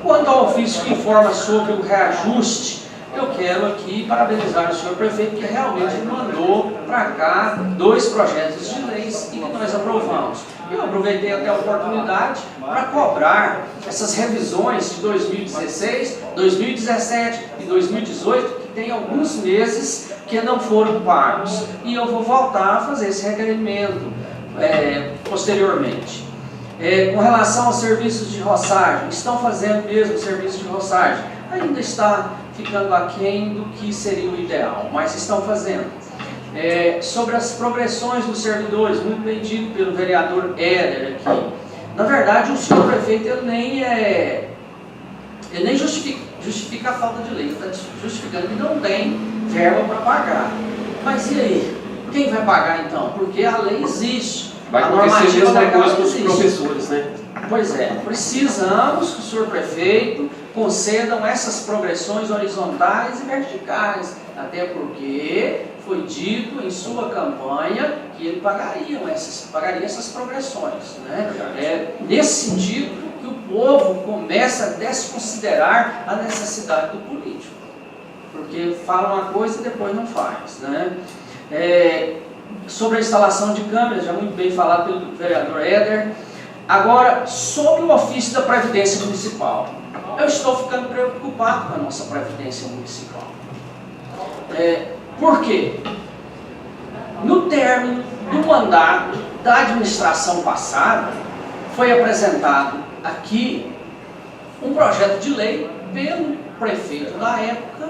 Quanto ao ofício que informa sobre o reajuste, eu quero aqui parabenizar o senhor prefeito, que realmente mandou para cá 2 projetos de leis e que nós aprovamos. Eu aproveitei até a oportunidade para cobrar essas revisões de 2016, 2017 e 2018, que tem alguns meses que não foram pagos. E eu vou voltar a fazer esse requerimento posteriormente. Com relação aos serviços de roçagem, estão fazendo mesmo serviço de roçagem? Ainda está ficando aquém do que seria o ideal, mas estão fazendo. Sobre as progressões dos servidores, muito bem dito pelo vereador Éder aqui. Na verdade, o senhor prefeito ele nem justifica a falta de lei, ele está justificando que não tem verba para pagar. Mas e aí? Quem vai pagar então? Porque a lei existe. Vai a acontecer a normativa mesma legal coisa com os existe. professores, né? Pois é, precisamos que o senhor prefeito concedam essas progressões horizontais e verticais, até porque foi dito em sua campanha que ele pagaria essas progressões, né? Nesse sentido que o povo começa a desconsiderar a necessidade do político, porque fala uma coisa e depois não faz, né? Sobre a instalação de câmeras, já muito bem falado pelo vereador Éder. Agora, sobre o ofício da Previdência Municipal, eu estou ficando preocupado com a nossa Previdência Municipal. Por quê? No término do mandato da administração passada, foi apresentado aqui um projeto de lei pelo prefeito da época,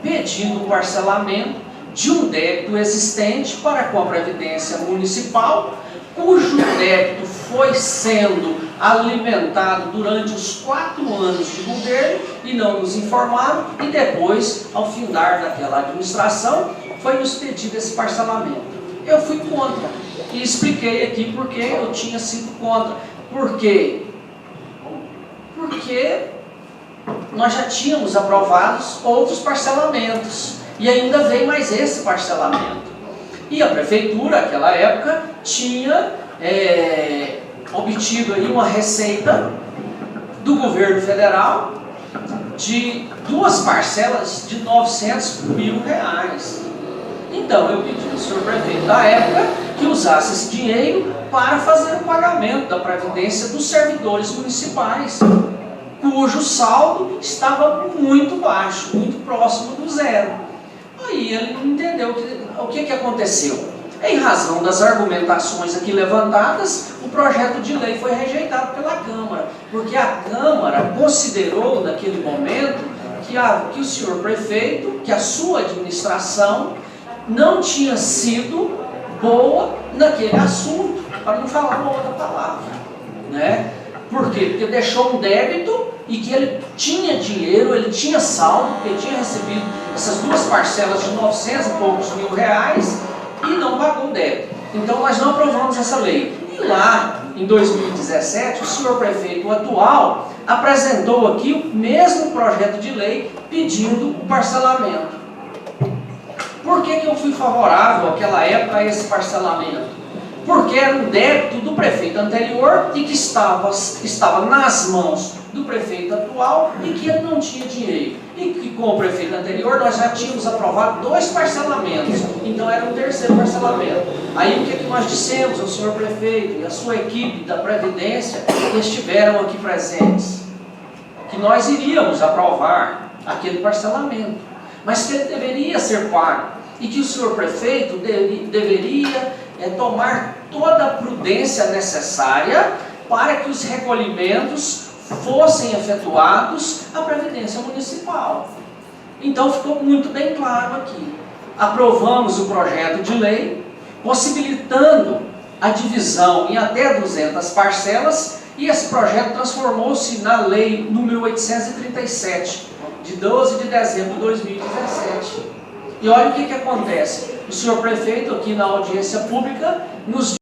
pedindo o parcelamento de um débito existente para com a Previdência Municipal, cujo débito foi sendo alimentado durante os 4 anos de governo e não nos informaram, e depois, ao findar daquela administração, foi nos pedido esse parcelamento. Eu fui contra e expliquei aqui porque eu tinha sido contra. Por quê? Porque nós já tínhamos aprovado outros parcelamentos e ainda veio mais esse parcelamento. E a prefeitura, naquela época, tinha obtido aí uma receita do governo federal de 2 parcelas de R$900 mil. Então eu pedi ao senhor prefeito da época que usasse esse dinheiro para fazer o pagamento da previdência dos servidores municipais, cujo saldo estava muito baixo, muito próximo do zero. Aí ele não entendeu o que aconteceu. Em razão das argumentações aqui levantadas, o projeto de lei foi rejeitado pela Câmara, porque a Câmara considerou naquele momento que o senhor prefeito, que a sua administração não tinha sido boa naquele assunto, para não falar uma outra palavra, né? Por quê? Porque deixou um débito e que ele tinha dinheiro, ele tinha saldo, porque ele tinha recebido essas 2 parcelas de R$900 e poucos mil e não pagou o débito. Então nós não aprovamos essa lei. E lá, em 2017, o senhor prefeito atual apresentou aqui o mesmo projeto de lei pedindo o parcelamento. Por que eu fui favorável naquela época a esse parcelamento? Porque era um débito do prefeito anterior e que estava nas mãos do prefeito atual e que ele não tinha dinheiro. E que com o prefeito anterior nós já tínhamos aprovado 2 parcelamentos, então era um 3º parcelamento. Aí o que nós dissemos ao senhor prefeito e à sua equipe da Previdência que estiveram aqui presentes? Que nós iríamos aprovar aquele parcelamento, mas que ele deveria ser pago e que o senhor prefeito deveria tomar toda a prudência necessária para que os recolhimentos fossem efetuados a Previdência Municipal. Então ficou muito bem claro aqui. Aprovamos o projeto de lei, possibilitando a divisão em até 200 parcelas, e esse projeto transformou-se na lei número 837, de 12 de dezembro de 2017. E olha o que acontece. O senhor prefeito, aqui na audiência pública, nos